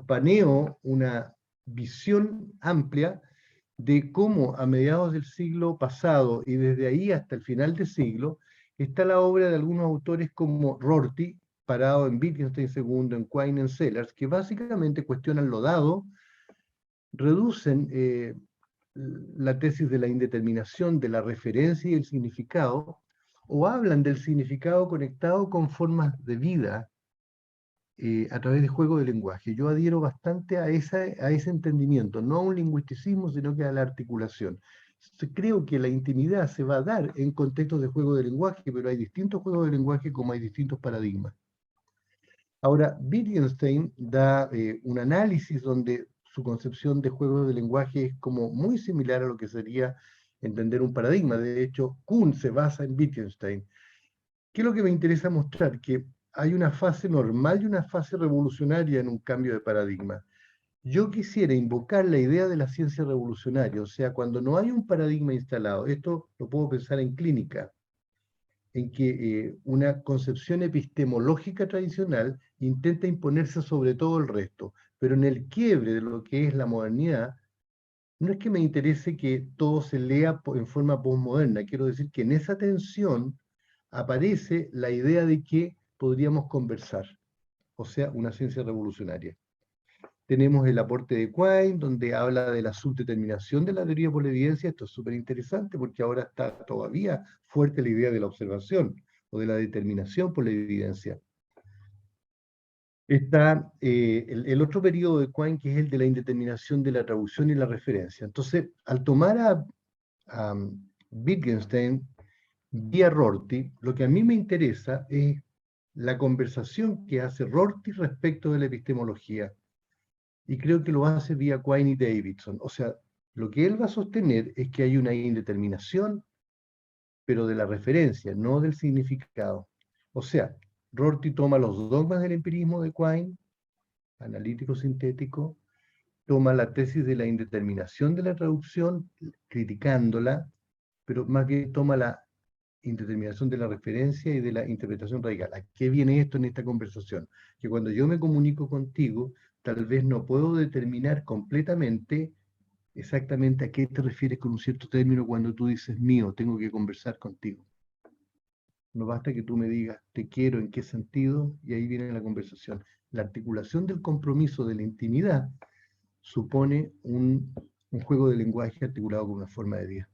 paneo, una visión amplia de cómo a mediados del siglo pasado y desde ahí hasta el final del siglo está la obra de algunos autores como Rorty, parado en Wittgenstein II, en Quine, en Sellars, que básicamente cuestionan lo dado, reducen la tesis de la indeterminación, de la referencia y el significado, o hablan del significado conectado con formas de vida a través de juego de lenguaje. Yo adhiero bastante a ese entendimiento, no a un lingüisticismo, sino que a la articulación. Creo que la intimidad se va a dar en contextos de juego de lenguaje, pero hay distintos juegos de lenguaje como hay distintos paradigmas. Ahora, Wittgenstein da un análisis donde su concepción de juego de lenguaje es como muy similar a lo que sería entender un paradigma. De hecho, Kuhn se basa en Wittgenstein. ¿Qué es lo que me interesa mostrar? Que hay una fase normal y una fase revolucionaria en un cambio de paradigma. Yo quisiera invocar la idea de la ciencia revolucionaria, o sea, cuando no hay un paradigma instalado, esto lo puedo pensar en clínica, en que una concepción epistemológica tradicional intenta imponerse sobre todo el resto, pero en el quiebre de lo que es la modernidad, no es que me interese que todo se lea en forma postmoderna, quiero decir que en esa tensión aparece la idea de que podríamos conversar, o sea, una ciencia revolucionaria. Tenemos el aporte de Quine, donde habla de la subdeterminación de la teoría por la evidencia. Esto es súper interesante porque ahora está todavía fuerte la idea de la observación o de la determinación por la evidencia. Está el otro periodo de Quine, que es el de la indeterminación de la traducción y la referencia. Entonces, al tomar a Wittgenstein vía Rorty, lo que a mí me interesa es la conversación que hace Rorty respecto de la epistemología. Y creo que lo hace vía Quine y Davidson. O sea, lo que él va a sostener es que hay una indeterminación, pero de la referencia, no del significado. O sea, Rorty toma los dogmas del empirismo de Quine, analítico sintético, toma la tesis de la indeterminación de la traducción, criticándola, pero más bien toma la indeterminación de la referencia y de la interpretación radical. ¿A qué viene esto en esta conversación? Que cuando yo me comunico contigo, tal vez no puedo determinar completamente exactamente a qué te refieres con un cierto término cuando tú dices mío, tengo que conversar contigo. No basta que tú me digas te quiero, en qué sentido, y ahí viene la conversación. La articulación del compromiso de la intimidad supone un juego de lenguaje articulado con una forma de vida.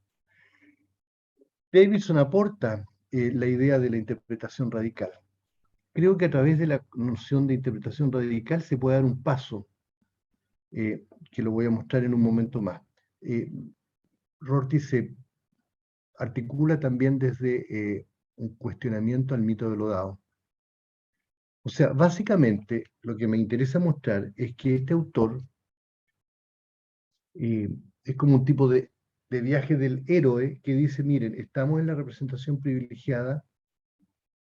Davidson aporta la idea de la interpretación radical. Creo que a través de la noción de interpretación radical se puede dar un paso, que lo voy a mostrar en un momento más. Rorty se articula también desde un cuestionamiento al mito de lo dado. O sea, básicamente lo que me interesa mostrar es que este autor es como un tipo de viaje del héroe que dice, miren, estamos en la representación privilegiada,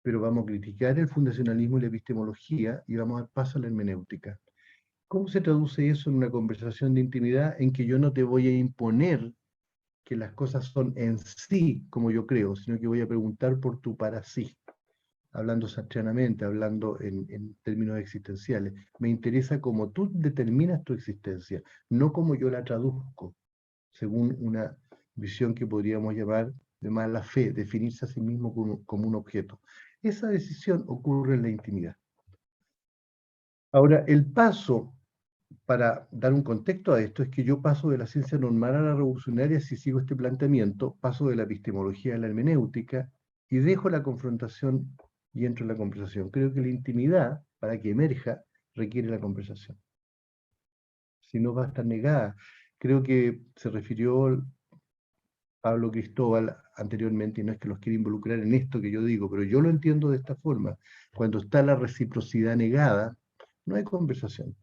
pero vamos a criticar el fundacionalismo y la epistemología y vamos a dar paso a la hermenéutica. ¿Cómo se traduce eso en una conversación de intimidad en que yo no te voy a imponer que las cosas son en sí como yo creo, sino que voy a preguntar por tu para sí? Hablando sartreanamente, hablando en términos existenciales. Me interesa cómo tú determinas tu existencia, no cómo yo la traduzco, según una visión que podríamos llamar de mala fe, definirse a sí mismo como un objeto. Esa decisión ocurre en la intimidad. Ahora, el paso, para dar un contexto a esto, es que yo paso de la ciencia normal a la revolucionaria si sigo este planteamiento, paso de la epistemología a la hermenéutica y dejo la confrontación y entro en la conversación. Creo que la intimidad, para que emerja, requiere la conversación. Si no, va a estar negada. Creo que se refirió Pablo Cristóbal anteriormente, y no es que los quiera involucrar en esto que yo digo, pero yo lo entiendo de esta forma. Cuando está la reciprocidad negada, no hay conversación.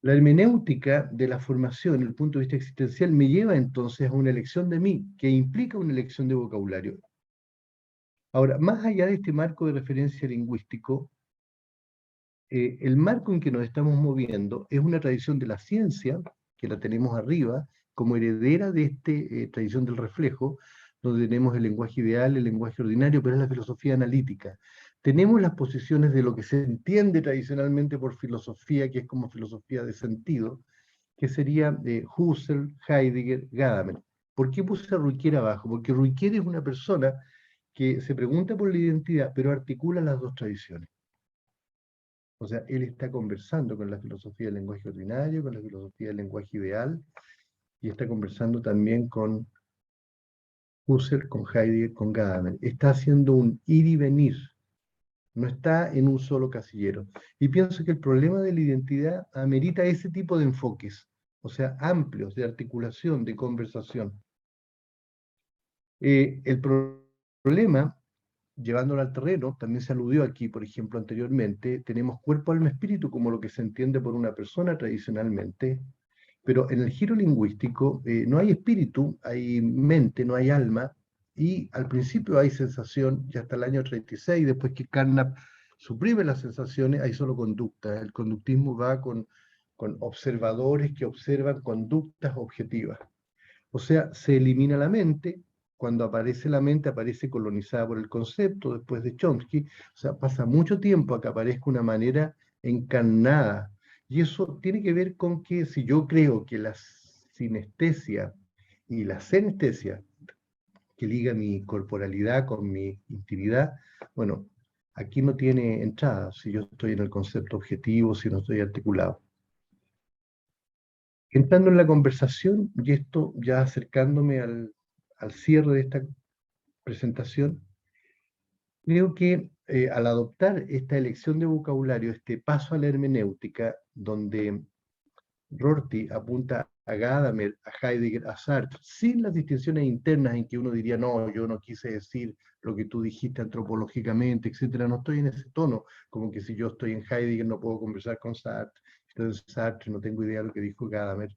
La hermenéutica de la formación, desde el punto de vista existencial, me lleva entonces a una elección de mí, que implica una elección de vocabulario. Ahora, más allá de este marco de referencia lingüístico, el marco en que nos estamos moviendo es una tradición de la ciencia, que la tenemos arriba, como heredera de esta tradición del reflejo, donde tenemos el lenguaje ideal, el lenguaje ordinario, pero es la filosofía analítica. Tenemos las posiciones de lo que se entiende tradicionalmente por filosofía, que es como filosofía de sentido, que sería de Husserl, Heidegger, Gadamer. ¿Por qué puse a Ruiker abajo? Porque Ruiker es una persona que se pregunta por la identidad, pero articula las dos tradiciones. O sea, él está conversando con la filosofía del lenguaje ordinario, con la filosofía del lenguaje ideal, y está conversando también con Husserl, con Heidegger, con Gadamer. Está haciendo un ir y venir, no está en un solo casillero. Y pienso que el problema de la identidad amerita ese tipo de enfoques, o sea, amplios, de articulación, de conversación. El problema llevándolo al terreno, también se aludió aquí, por ejemplo, anteriormente, tenemos cuerpo, alma, espíritu, como lo que se entiende por una persona tradicionalmente, pero en el giro lingüístico no hay espíritu, hay mente, no hay alma, y al principio hay sensación, y hasta el año 36, después que Carnap suprime las sensaciones, hay solo conducta. El conductismo va con observadores que observan conductas objetivas. O sea, se elimina la mente. Cuando aparece la mente, aparece colonizada por el concepto, después de Chomsky. O sea, pasa mucho tiempo a que aparezca una manera encarnada. Y eso tiene que ver con que si yo creo que la sinestesia y la senestesia, que liga mi corporalidad con mi intimidad, bueno, aquí no tiene entrada si yo estoy en el concepto objetivo, si no estoy articulado. Entrando en la conversación, y esto ya acercándome al cierre de esta presentación, creo que al adoptar esta elección de vocabulario, este paso a la hermenéutica, donde Rorty apunta a Gadamer, a Heidegger, a Sartre, sin las distinciones internas en que uno diría, no, yo no quise decir lo que tú dijiste antropológicamente, etcétera, no estoy en ese tono, como que si yo estoy en Heidegger no puedo conversar con Sartre, entonces Sartre no tengo idea de lo que dijo Gadamer.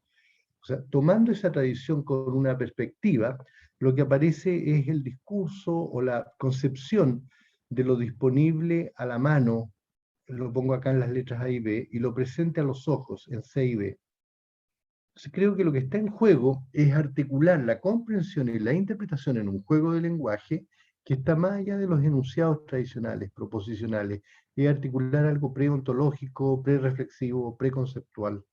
O sea, tomando esa tradición con una perspectiva, lo que aparece es el discurso o la concepción de lo disponible a la mano, lo pongo acá en las letras A y B, y lo presente a los ojos en C y B. Entonces, creo que lo que está en juego es articular la comprensión y la interpretación en un juego de lenguaje que está más allá de los enunciados tradicionales, proposicionales, es articular algo preontológico, prereflexivo, preconceptual.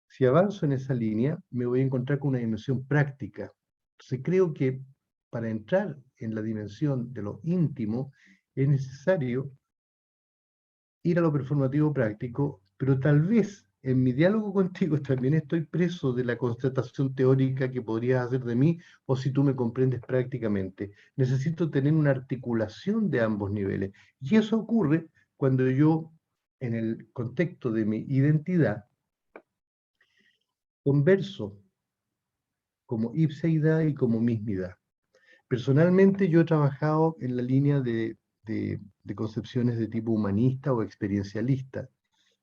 Si avanzo en esa línea, me voy a encontrar con una dimensión práctica. Entonces creo que para entrar en la dimensión de lo íntimo es necesario ir a lo performativo práctico, pero tal vez en mi diálogo contigo también estoy preso de la constatación teórica que podrías hacer de mí, o si tú me comprendes prácticamente. Necesito tener una articulación de ambos niveles. Y eso ocurre cuando yo, en el contexto de mi identidad, converso como ipseidad y como mismidad. Personalmente yo he trabajado en la línea de concepciones de tipo humanista o experiencialista,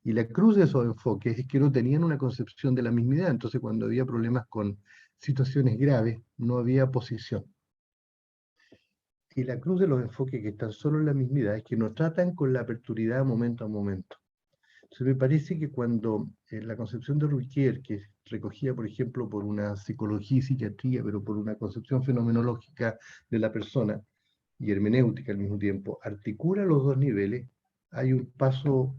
y la cruz de esos enfoques es que no tenían una concepción de la mismidad, entonces cuando había problemas con situaciones graves, no había posición. Y la cruz de los enfoques que están solo en la mismidad es que no tratan con la aperturidad momento a momento. Entonces me parece que cuando la concepción de Ruquier, que es recogida, por ejemplo, por una psicología y psiquiatría, pero por una concepción fenomenológica de la persona y hermenéutica al mismo tiempo, articula los dos niveles, hay un paso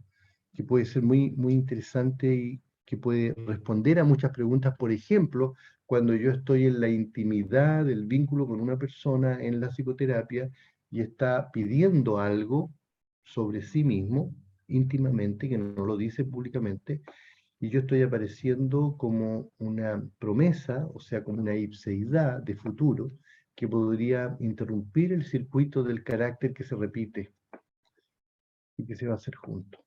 que puede ser muy, muy interesante y que puede responder a muchas preguntas. Por ejemplo, cuando yo estoy en la intimidad del vínculo con una persona en la psicoterapia y está pidiendo algo sobre sí mismo, íntimamente, que no lo dice públicamente, y yo estoy apareciendo como una promesa, o sea, como una ipseidad de futuro, que podría interrumpir el circuito del carácter que se repite y que se va a hacer junto.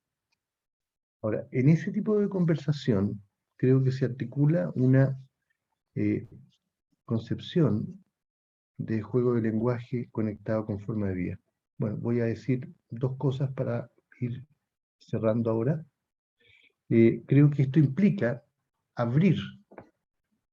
Ahora, en ese tipo de conversación, creo que se articula una concepción de juego de lenguaje conectado con forma de vida. Bueno, voy a decir dos cosas para ir cerrando ahora. Creo que esto implica abrir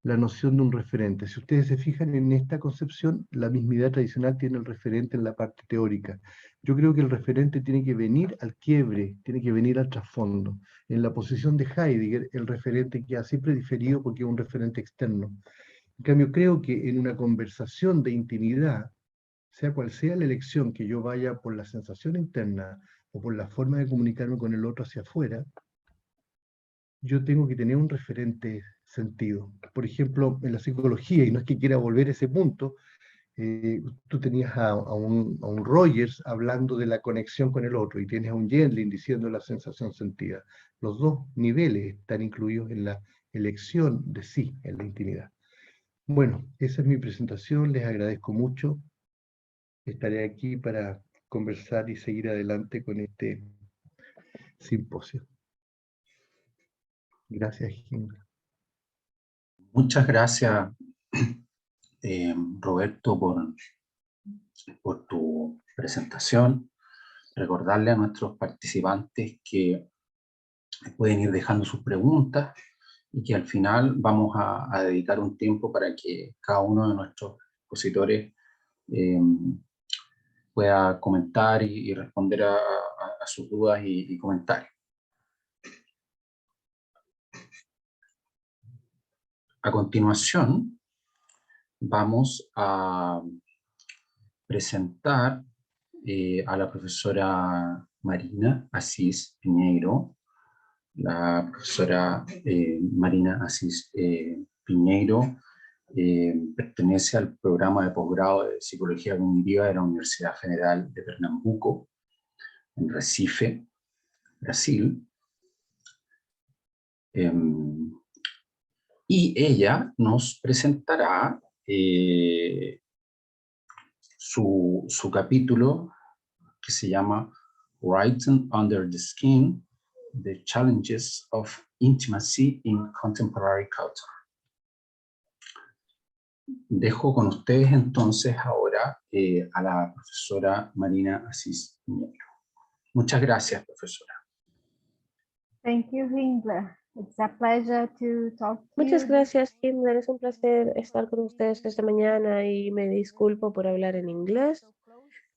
la noción de un referente. Si ustedes se fijan en esta concepción, la mismidad tradicional tiene el referente en la parte teórica. Yo creo que el referente tiene que venir al quiebre, tiene que venir al trasfondo. En la posición de Heidegger, el referente queda siempre diferido porque es un referente externo. En cambio, creo que en una conversación de intimidad, sea cual sea la elección, que yo vaya por la sensación interna o por la forma de comunicarme con el otro hacia afuera, yo tengo que tener un referente sentido. Por ejemplo, en la psicología, y no es que quiera volver a ese punto, tú tenías a un Rogers hablando de la conexión con el otro y tienes a un Jendlin diciendo la sensación sentida. Los dos niveles están incluidos en la elección de sí, en la intimidad. Bueno, esa es mi presentación, les agradezco mucho. Estaré aquí para conversar y seguir adelante con este simposio. Gracias, Jimmy. Muchas gracias, Roberto, por tu presentación. Recordarle a nuestros participantes que pueden ir dejando sus preguntas y que al final vamos a dedicar un tiempo para que cada uno de nuestros expositores eh, pueda comentar y responder a sus dudas y comentarios. A continuación, vamos a presentar a la profesora Marina Asís Piñeiro. La profesora Marina Asís Piñeiro pertenece al programa de posgrado de Psicología Cognitiva de la Universidad Federal de Pernambuco, en Recife, Brasil. Y ella nos presentará su capítulo que se llama Writing Under the Skin, The Challenges of Intimacy in Contemporary Culture. Dejo con ustedes entonces ahora a la profesora Marina Asís Piñeiro. Muchas gracias, profesora. Thank you, Himmler. It's a pleasure to talk to Muchas you. gracias, Himmler. Es un placer estar con ustedes esta mañana y me disculpo por hablar en inglés.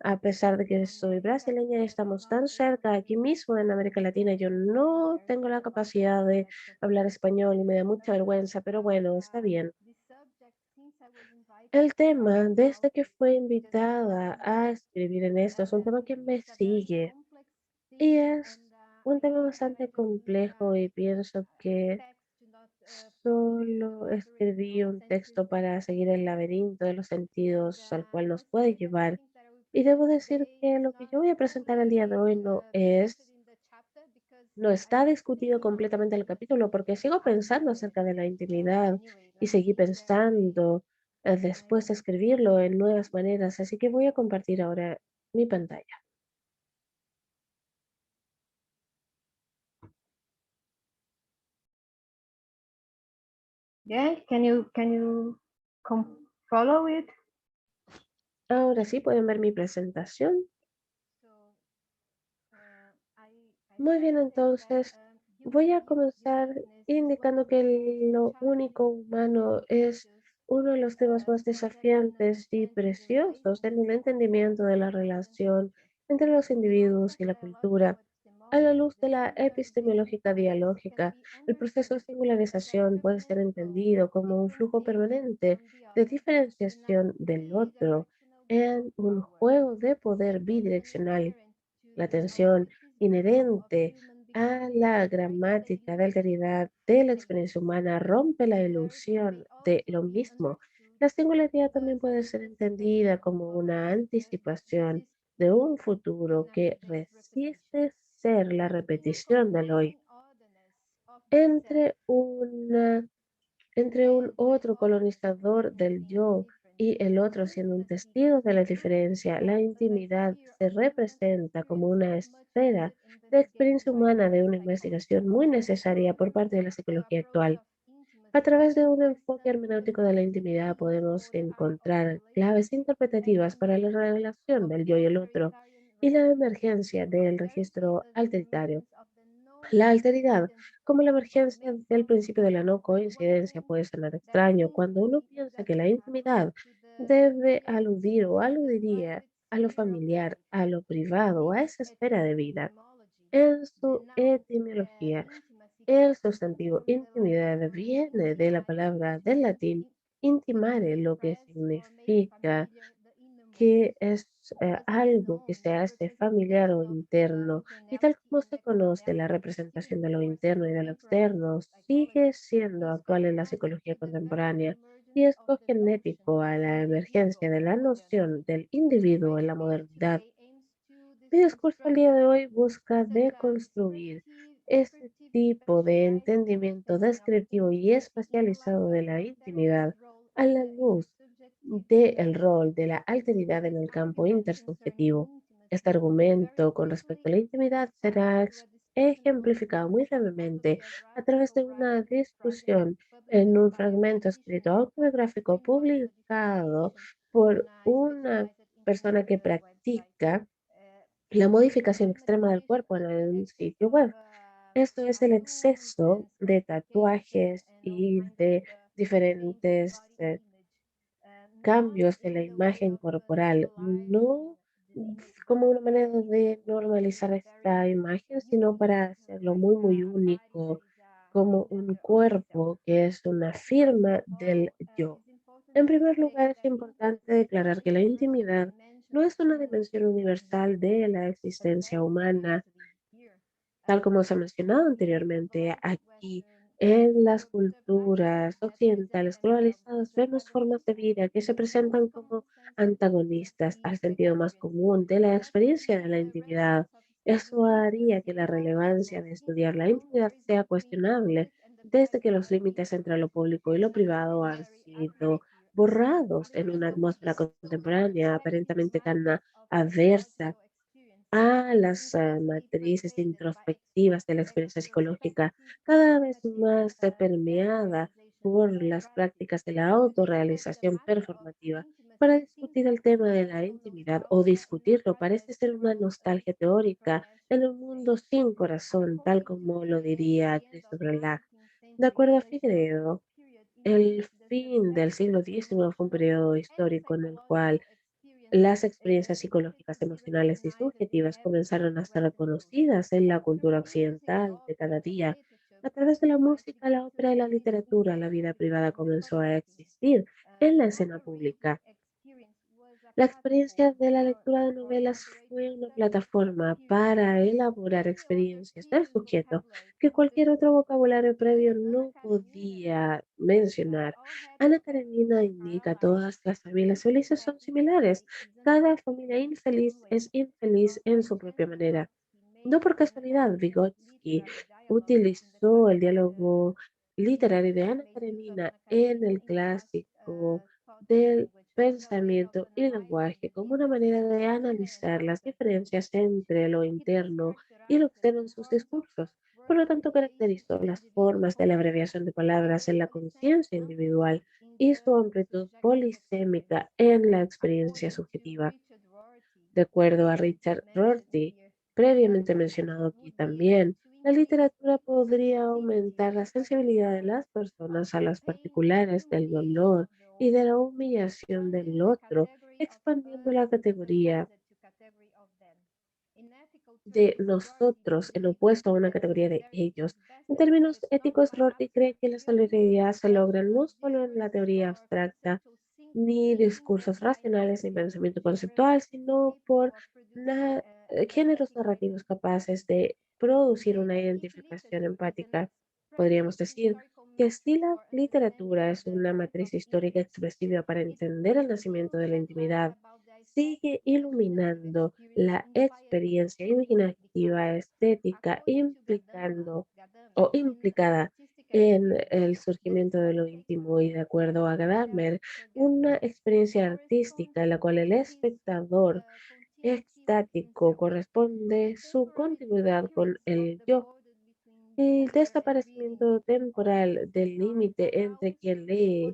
A pesar de que soy brasileña y estamos tan cerca aquí mismo en América Latina, yo no tengo la capacidad de hablar español y me da mucha vergüenza, pero bueno, está bien. El tema, desde que fue invitada a escribir en esto, es un tema que me sigue y es un tema bastante complejo y pienso que solo escribí un texto para seguir el laberinto de los sentidos al cual nos puede llevar. Y debo decir que lo que yo voy a presentar el día de hoy no está discutido completamente el capítulo porque sigo pensando acerca de la intimidad y seguí pensando después de escribirlo en nuevas maneras. Así que voy a compartir ahora mi pantalla. Yeah, can you follow it? Ahora sí pueden ver mi presentación. Muy bien, entonces voy a comenzar indicando que lo único humano es uno de los temas más desafiantes y preciosos en el entendimiento de la relación entre los individuos y la cultura. A la luz de la epistemológica dialógica, el proceso de singularización puede ser entendido como un flujo permanente de diferenciación del otro en un juego de poder bidireccional. La tensión inherente a la gramática de alteridad de la experiencia humana rompe la ilusión de lo mismo. La singularidad también puede ser entendida como una anticipación de un futuro que resiste ser la repetición del hoy. Entre entre un otro colonizador del yo y el otro siendo un testigo de la diferencia, la intimidad se representa como una esfera de experiencia humana de una investigación muy necesaria por parte de la psicología actual. A través de un enfoque hermenéutico de la intimidad podemos encontrar claves interpretativas para la relación del yo y el otro y la emergencia del registro alteritario. La alteridad, como la emergencia del principio de la no coincidencia, puede sonar extraño cuando uno piensa que la intimidad debe aludir o aludiría a lo familiar, a lo privado, a esa esfera de vida. En su etimología, el sustantivo intimidad viene de la palabra del latín intimare, lo que significa que es algo que se hace familiar o interno, y tal como se conoce la representación de lo interno y de lo externo, sigue siendo actual en la psicología contemporánea y es cogenético a la emergencia de la noción del individuo en la modernidad. Mi discurso el día de hoy busca deconstruir este tipo de entendimiento descriptivo y espacializado de la intimidad a la luz del rol de la alteridad en el campo intersubjetivo. Este argumento con respecto a la intimidad será ejemplificado muy brevemente a través de una discusión en un fragmento escrito autobiográfico publicado por una persona que practica la modificación extrema del cuerpo en un sitio web. Esto es el exceso de tatuajes y de diferentes cambios de la imagen corporal, no como una manera de normalizar esta imagen, sino para hacerlo muy, muy único, como un cuerpo que es una firma del yo. En primer lugar, es importante declarar que la intimidad no es una dimensión universal de la existencia humana, tal como se ha mencionado anteriormente. Aquí en las culturas occidentales globalizadas vemos formas de vida que se presentan como antagonistas al sentido más común de la experiencia de la intimidad. Eso haría que la relevancia de estudiar la intimidad sea cuestionable desde que los límites entre lo público y lo privado han sido borrados en una atmósfera contemporánea aparentemente tan aversa a las matrices introspectivas de la experiencia psicológica, cada vez más permeada por las prácticas de la autorrealización performativa. Para discutir el tema de la intimidad o discutirlo parece ser una nostalgia teórica en un mundo sin corazón, tal como lo diría Christopher Lack. De acuerdo a Figueredo, el fin del siglo XIX fue un periodo histórico en el cual las experiencias psicológicas, emocionales y subjetivas comenzaron a ser reconocidas en la cultura occidental de cada día. A través de la música, la ópera y la literatura, la vida privada comenzó a existir en la escena pública. La experiencia de la lectura de novelas fue una plataforma para elaborar experiencias del sujeto que cualquier otro vocabulario previo no podía mencionar. Ana Karenina indica todas las familias felices son similares. Cada familia infeliz es infeliz en su propia manera. No por casualidad, Vygotsky utilizó el diálogo literario de Ana Karenina en el clásico del pensamiento y lenguaje como una manera de analizar las diferencias entre lo interno y lo externo en sus discursos. Por lo tanto, caracterizó las formas de la abreviación de palabras en la conciencia individual y su amplitud polisémica en la experiencia subjetiva. De acuerdo a Richard Rorty, previamente mencionado aquí también, la literatura podría aumentar la sensibilidad de las personas a las particulares del dolor y de la humillación del otro, expandiendo la categoría de nosotros en opuesto a una categoría de ellos. En términos éticos, Rorty cree que la solidaridad se logra no solo en la teoría abstracta, ni discursos racionales, ni pensamiento conceptual, sino por géneros narrativos capaces de producir una identificación empática. Podríamos decir que si la literatura es una matriz histórica expresiva para entender el nacimiento de la intimidad, sigue iluminando la experiencia imaginativa estética implicando o implicada en el surgimiento de lo íntimo y de acuerdo a Gadamer, una experiencia artística en la cual el espectador extático corresponde su continuidad con el yo. El desaparecimiento temporal del límite entre quien lee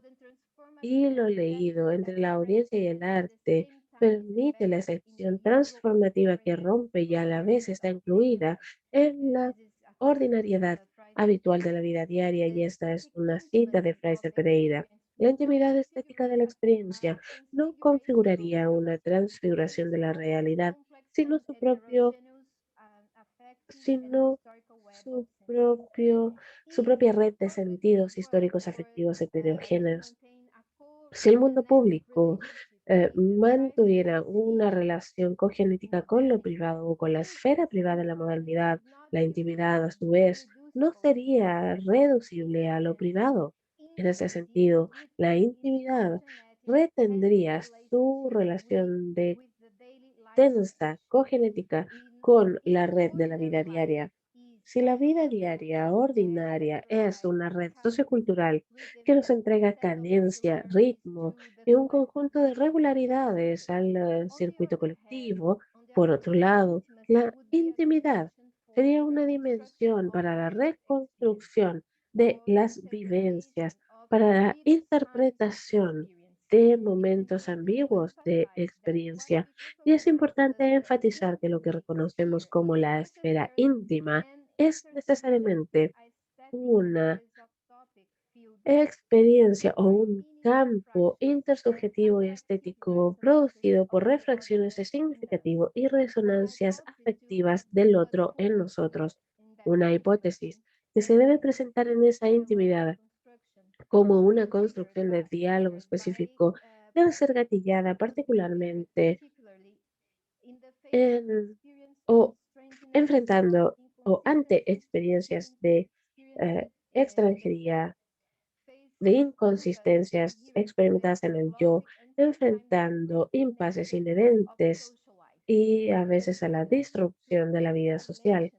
y lo leído, entre la audiencia y el arte, permite la excepción transformativa que rompe y a la vez está incluida en la ordinariedad habitual de la vida diaria, y esta es una cita de Fraser Pereira. La intimidad estética de la experiencia no configuraría una transfiguración de la realidad, sino sino su propia red de sentidos históricos afectivos heterogéneos. Si el mundo público mantuviera una relación cogenética con lo privado o con la esfera privada de la modernidad, la intimidad a su vez no sería reducible a lo privado. En ese sentido, la intimidad retendría su relación de tensa cogenética con la red de la vida diaria. Si la vida diaria ordinaria es una red sociocultural que nos entrega cadencia, ritmo y un conjunto de regularidades al circuito colectivo, por otro lado, la intimidad sería una dimensión para la reconstrucción de las vivencias, para la interpretación de momentos ambiguos de experiencia. Y es importante enfatizar que lo que reconocemos como la esfera íntima es necesariamente una experiencia o un campo intersubjetivo y estético producido por refracciones de significativo y resonancias afectivas del otro en nosotros. Una hipótesis que se debe presentar en esa intimidad como una construcción de diálogo específico debe ser gatillada particularmente en o enfrentando o ante experiencias de extranjería, de inconsistencias experimentadas en el yo, enfrentando impases inherentes y a veces a la disrupción de la vida social.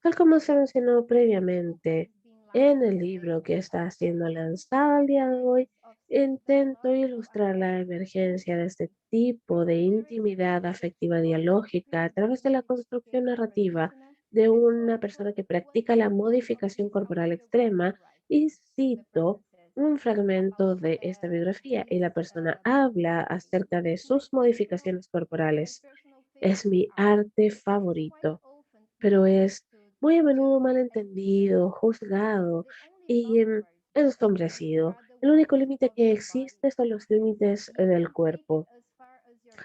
Tal como se mencionó previamente en el libro que está siendo lanzado el día de hoy, intento ilustrar la emergencia de este tipo de intimidad afectiva dialógica a través de la construcción narrativa de una persona que practica la modificación corporal extrema y cito un fragmento de esta biografía y la persona habla acerca de sus modificaciones corporales. Es mi arte favorito, pero es muy a menudo malentendido, juzgado y ensombrecido. El único límite que existe son los límites del cuerpo.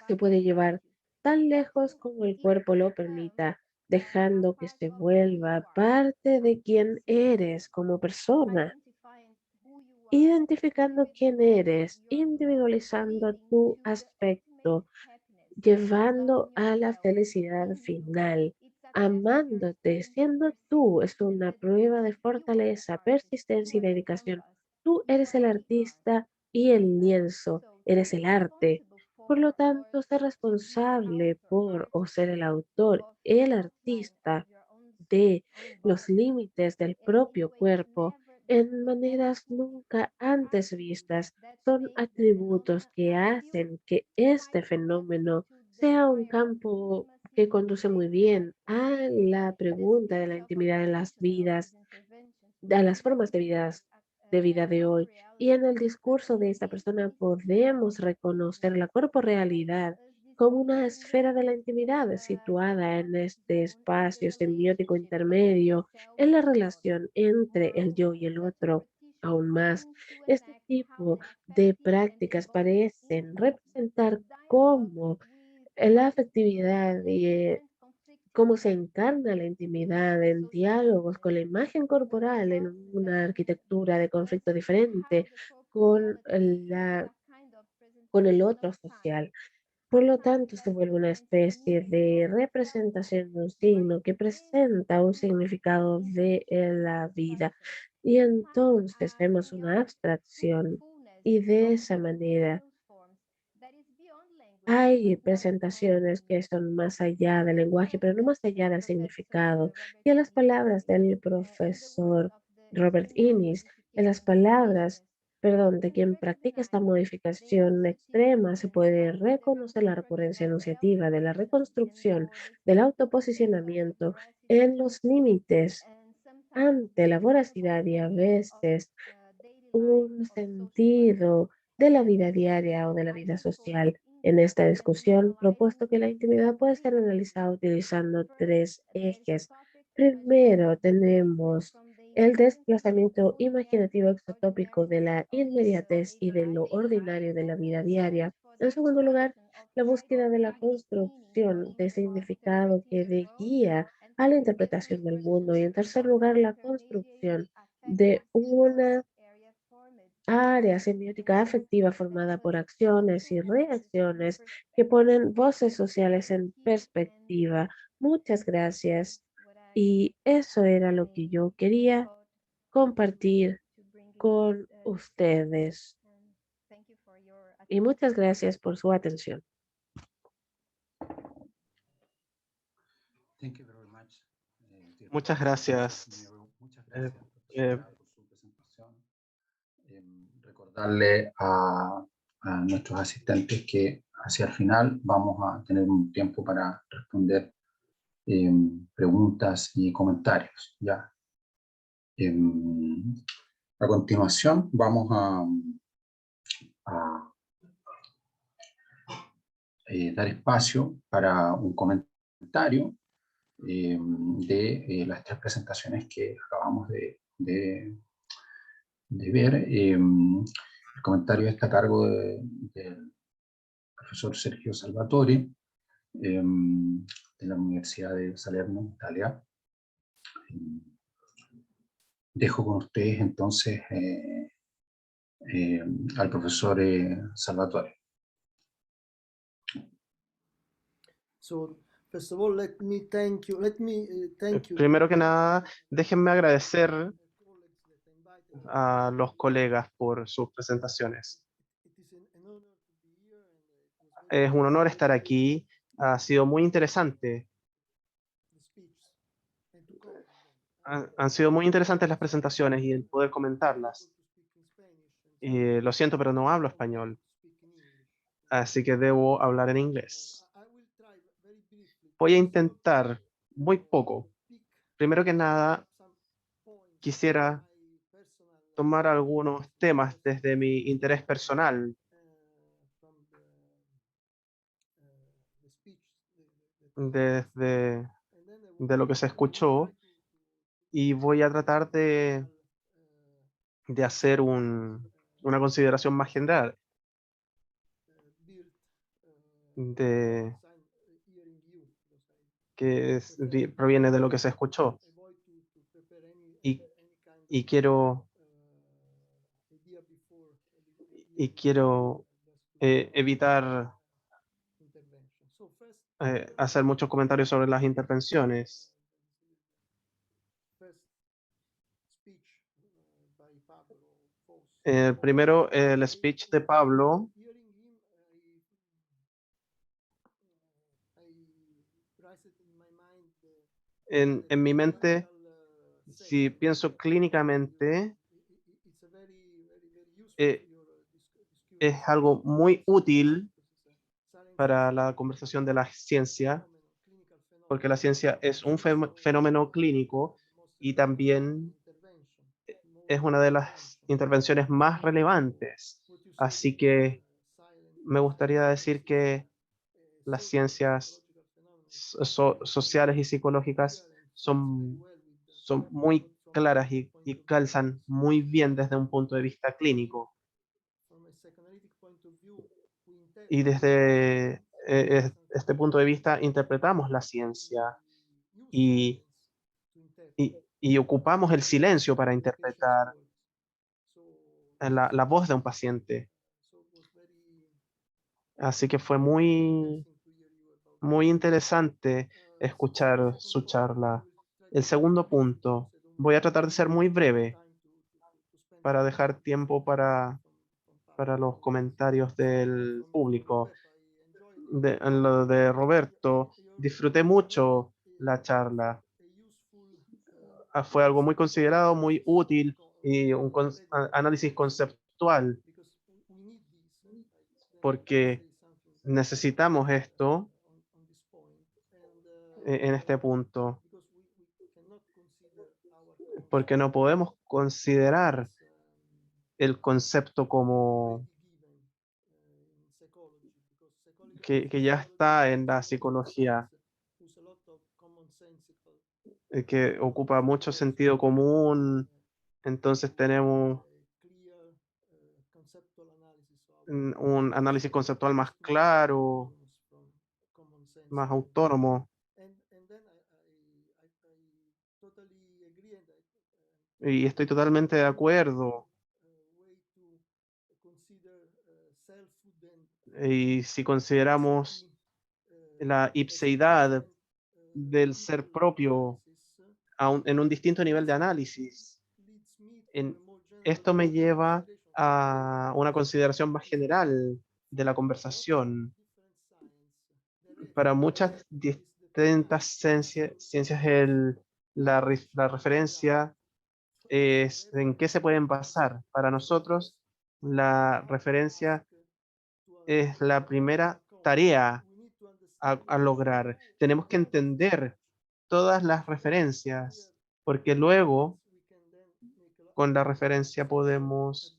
Se puede llevar tan lejos como el cuerpo lo permita, dejando que se vuelva parte de quien eres como persona, identificando quién eres, individualizando tu aspecto, llevando a la felicidad final, amándote, siendo tú, es una prueba de fortaleza, persistencia y dedicación. Tú eres el artista y el lienzo, eres el arte. Por lo tanto, ser responsable por o ser el autor, el artista de los límites del propio cuerpo en maneras nunca antes vistas son atributos que hacen que este fenómeno sea un campo que conduce muy bien a la pregunta de la intimidad en las vidas, a las formas de vida de hoy. Y en el discurso de esta persona podemos reconocer la corporrealidad como una esfera de la intimidad situada en este espacio simbiótico intermedio en la relación entre el yo y el otro. Aún más, este tipo de prácticas parecen representar cómo la afectividad y cómo se encarna la intimidad en diálogos con la imagen corporal en una arquitectura de conflicto diferente con con el otro social. Por lo tanto, se vuelve una especie de representación de un signo que presenta un significado de la vida. Y entonces vemos una abstracción y de esa manera hay presentaciones que son más allá del lenguaje, pero no más allá del significado. Y en las palabras del profesor Robert Innis, en las palabras, perdón, de quien practica esta modificación extrema, se puede reconocer la recurrencia enunciativa de la reconstrucción del autoposicionamiento en los límites ante la voracidad y a veces un sentido de la vida diaria o de la vida social. En esta discusión, propuesto que la intimidad puede ser analizada utilizando tres ejes. Primero, tenemos el desplazamiento imaginativo exotópico de la inmediatez y de lo ordinario de la vida diaria. En segundo lugar, la búsqueda de la construcción de significado que dé guía a la interpretación del mundo. Y en tercer lugar, la construcción de una área semiótica afectiva formada por acciones y reacciones que ponen voces sociales en perspectiva. Muchas gracias. Y eso era lo que yo quería compartir con ustedes. Y muchas gracias por su atención. Thank you very much, dear Muchas Robert. gracias. Muchas Eh, gracias, eh, profesora, por su presentación. Recordarle a nuestros asistentes que hacia el final vamos a tener un tiempo para responder preguntas y comentarios. ¿Ya? A continuación vamos dar espacio para un comentario de las 3 presentaciones que acabamos de ver. El comentario está a cargo del profesor Sergio Salvatore, de la Universidad de Salerno, Italia. Dejo con ustedes entonces al profesor Salvatore. First of all, let me thank you. Primero que nada, déjenme agradecer a los colegas por sus presentaciones. Es un honor estar aquí. Ha sido muy interesante. Han sido muy interesantes las presentaciones y el poder comentarlas. Lo siento, pero no hablo español, así que debo hablar en inglés. Voy a intentar muy poco. Primero que nada, quisiera tomar algunos temas desde mi interés personal. De lo que se escuchó, y voy a tratar de hacer una consideración más general proviene de lo que se escuchó, y quiero evitar hacer muchos comentarios sobre las intervenciones. Primero, el speech de Pablo. En mi mente, si pienso clínicamente, es algo muy útil para la conversación de la ciencia, porque la ciencia es un fenómeno clínico y también es una de las intervenciones más relevantes. Así que me gustaría decir que las ciencias sociales y psicológicas son muy claras y calzan muy bien desde un punto de vista clínico. Y desde este punto de vista interpretamos la ciencia y ocupamos el silencio para interpretar la voz de un paciente. Así que fue muy interesante escuchar su charla. El segundo punto, voy a tratar de ser muy breve para dejar tiempo para los comentarios del público. En lo de Roberto, disfruté mucho la charla. Fue algo muy considerado, muy útil y un análisis conceptual, porque necesitamos esto en este punto, porque no podemos considerar el concepto como que ya está en la psicología, que ocupa mucho sentido común. Entonces tenemos un análisis conceptual más claro, más autónomo. Y estoy totalmente de acuerdo. Y si consideramos la ipseidad del ser propio en un distinto nivel de análisis, esto me lleva a una consideración más general de la conversación. Para muchas distintas ciencias la referencia es en qué se pueden basar. Para nosotros, la referencia es la primera tarea a lograr. Tenemos que entender todas las referencias, porque luego con la referencia podemos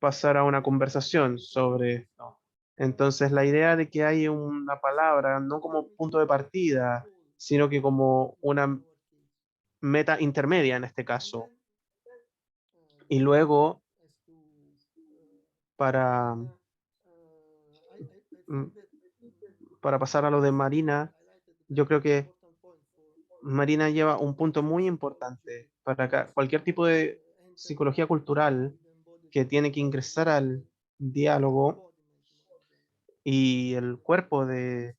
pasar a una conversación sobre esto. Entonces, la idea de que hay una palabra, no como punto de partida, sino que como una meta intermedia en este caso. Y luego, para pasar a lo de Marina, yo creo que Marina lleva un punto muy importante para cualquier tipo de psicología cultural que tiene que ingresar al diálogo, y el cuerpo de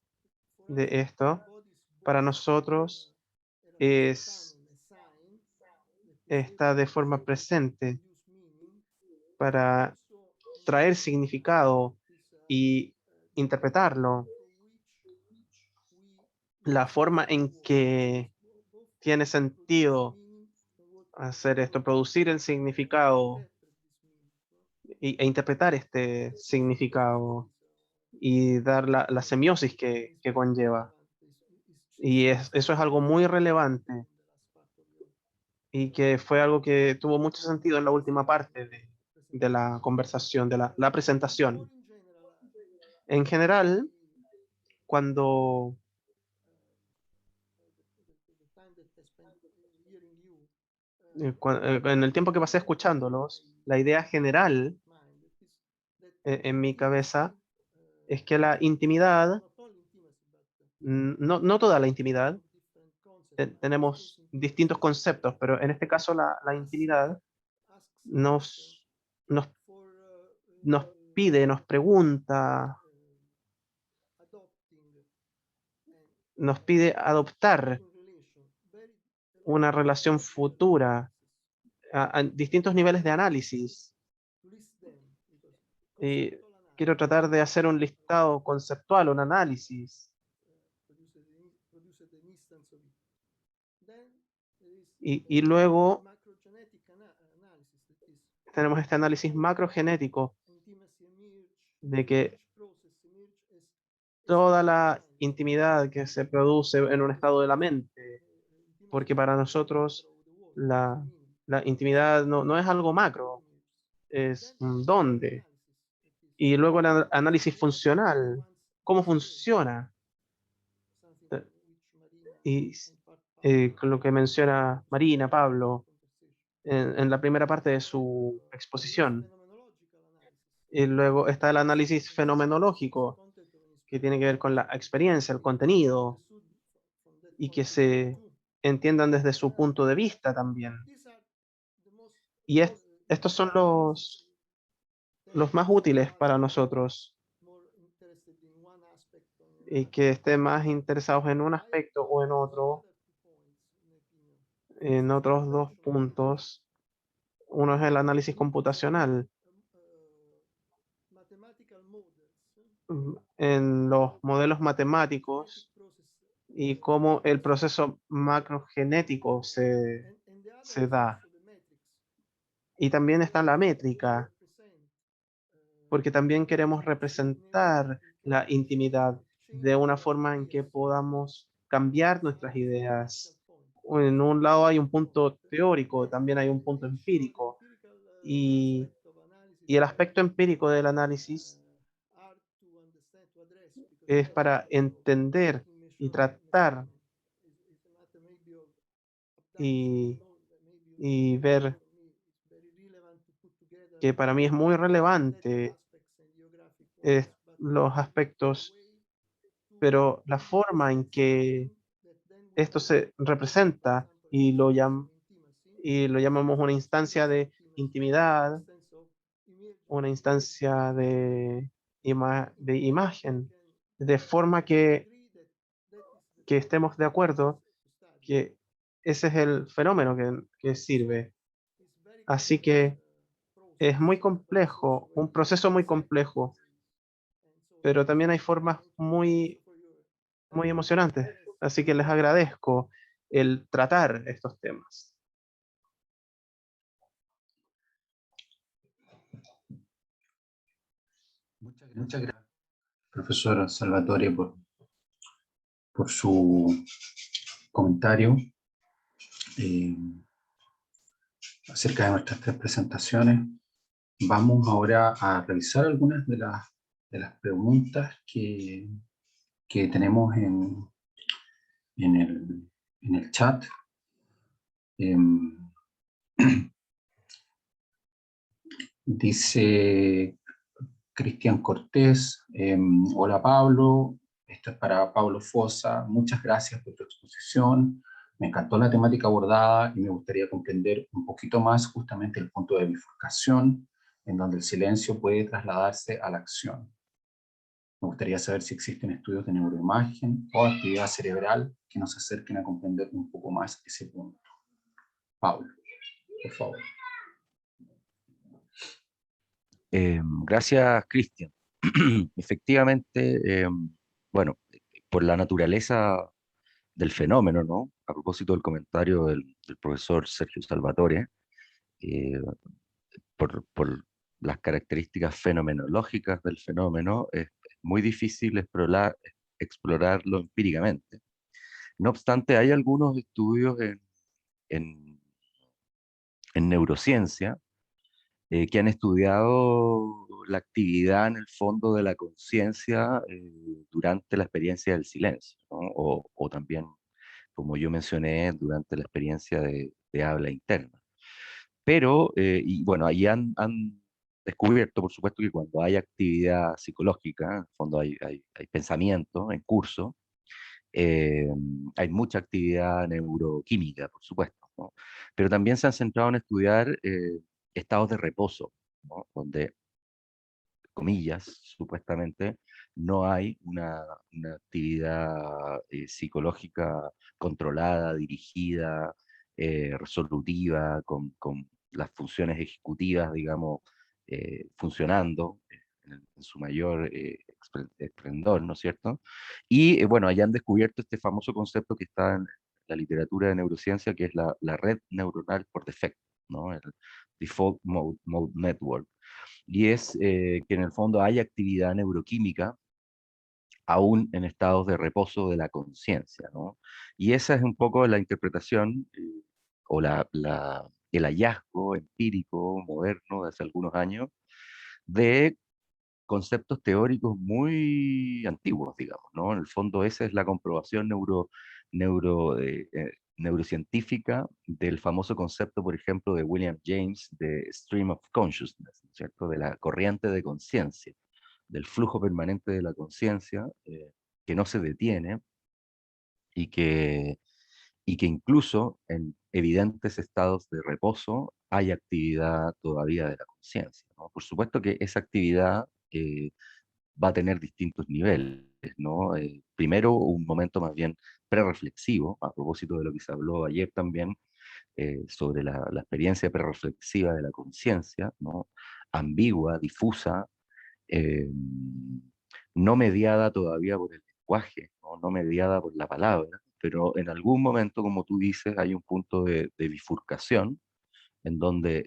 esto para nosotros está de forma presente para traer significado y interpretarlo. La forma en que tiene sentido hacer esto, producir el significado e interpretar este significado y dar la semiosis que conlleva. Y eso es algo muy relevante y que fue algo que tuvo mucho sentido en la última parte de la conversación, de la presentación. En general, cuando en el tiempo que pasé escuchándolos, la idea general en mi cabeza es que la intimidad, no toda la intimidad, tenemos distintos conceptos, pero en este caso la intimidad nos, nos, nos pide, nos pregunta, nos pide adoptar una relación futura a distintos niveles de análisis. Y quiero tratar de hacer un listado conceptual, un análisis. Y luego tenemos este análisis macrogenético de que toda la intimidad que se produce en un estado de la mente, porque para nosotros la intimidad no es algo macro, es un dónde. Y luego el análisis funcional, cómo funciona. Y con lo que menciona Marina, Pablo, en la primera parte de su exposición. Y luego está el análisis fenomenológico, que tiene que ver con la experiencia, el contenido, y que se entiendan desde su punto de vista también. Y estos son los más útiles para nosotros, y que estén más interesados en un aspecto o en otro, en otros dos puntos. Uno es el análisis computacional. En los modelos matemáticos y cómo el proceso macrogenético se da. Y también está la métrica, porque también queremos representar la intimidad de una forma en que podamos cambiar nuestras ideas. En un lado hay un punto teórico, también hay un punto empírico, y el aspecto empírico del análisis es para entender y tratar y ver que para mí es muy relevante los aspectos, pero la forma en que esto se representa y lo llamamos una instancia de intimidad, una instancia de imagen, de forma que estemos de acuerdo que ese es el fenómeno que sirve. Así que es muy complejo, un proceso muy complejo, pero también hay formas muy, muy emocionantes. Así que les agradezco el tratar estos temas. Muchas gracias, profesor Salvatore, por su comentario acerca de nuestras tres presentaciones. Vamos ahora a revisar algunas de las preguntas que tenemos en el chat. Dice Cristian Cortés, hola Pablo, esto es para Pablo Fosa, muchas gracias por tu exposición, me encantó la temática abordada y me gustaría comprender un poquito más justamente el punto de bifurcación en donde el silencio puede trasladarse a la acción. Me gustaría saber si existen estudios de neuroimagen o actividad cerebral que nos acerquen a comprender un poco más ese punto. Pablo, por favor. Gracias, Cristian. Efectivamente, bueno, por la naturaleza del fenómeno, ¿no? A propósito del comentario del profesor Sergio Salvatore, eh, por las características fenomenológicas del fenómeno, es muy difícil explorarlo empíricamente. No obstante, hay algunos estudios en, en neurociencia que han estudiado la actividad en el fondo de la conciencia durante la experiencia del silencio, ¿no? O también, como yo mencioné, durante la experiencia de habla interna. Pero, y bueno, ahí han descubierto, por supuesto, que cuando hay actividad psicológica, en el fondo hay pensamiento en curso, eh, hay mucha actividad neuroquímica, por supuesto, ¿no? Pero también se han centrado en estudiar estados de reposo, ¿no? Donde, comillas, supuestamente, no hay una actividad psicológica controlada, dirigida, resolutiva, con las funciones ejecutivas, digamos, funcionando en su mayor esplendor, ¿no es cierto? Y bueno, allá han descubierto este famoso concepto que está en la literatura de neurociencia, que es la red neuronal por defecto, ¿no? El Default Mode Network. Y es que en el fondo hay actividad neuroquímica aún en estados de reposo de la conciencia, ¿no? Y esa es un poco la interpretación o el hallazgo empírico moderno de hace algunos años de conceptos teóricos muy antiguos, digamos, ¿no? En el fondo esa es la comprobación neurocientífica del famoso concepto, por ejemplo, de William James de stream of consciousness, ¿cierto? De la corriente de conciencia, del flujo permanente de la conciencia que no se detiene y que incluso en evidentes estados de reposo hay actividad todavía de la conciencia, ¿no? Por supuesto que esa actividad va a tener distintos niveles, ¿no? Primero, un momento más bien prereflexivo, a propósito de lo que se habló ayer también, sobre la experiencia prereflexiva de la conciencia, ¿no? Ambigua, difusa, eh, no mediada todavía por el lenguaje, ¿no? No mediada por la palabra, pero en algún momento, como tú dices, hay un punto de bifurcación en donde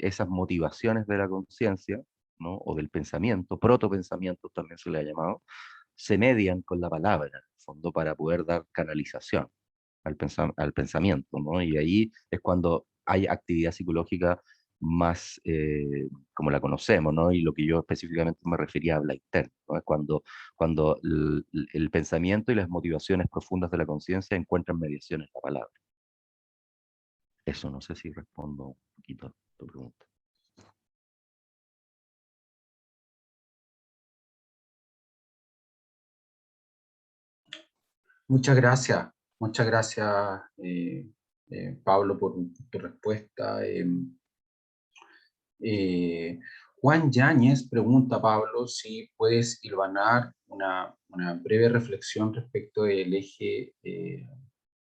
esas motivaciones de la conciencia, ¿no? O del pensamiento, protopensamiento también se le ha llamado, se median con la palabra, en el fondo, para poder dar canalización al pensamiento, ¿no? Y ahí es cuando hay actividad psicológica más como la conocemos, ¿no? Y lo que yo específicamente me refería a habla interna, ¿no? Es cuando el pensamiento y las motivaciones profundas de la conciencia encuentran mediación en la palabra. Eso no sé si respondo un poquito a tu pregunta. Muchas gracias Pablo por tu respuesta. Juan Yáñez pregunta a Pablo si puedes hilvanar una breve reflexión respecto del eje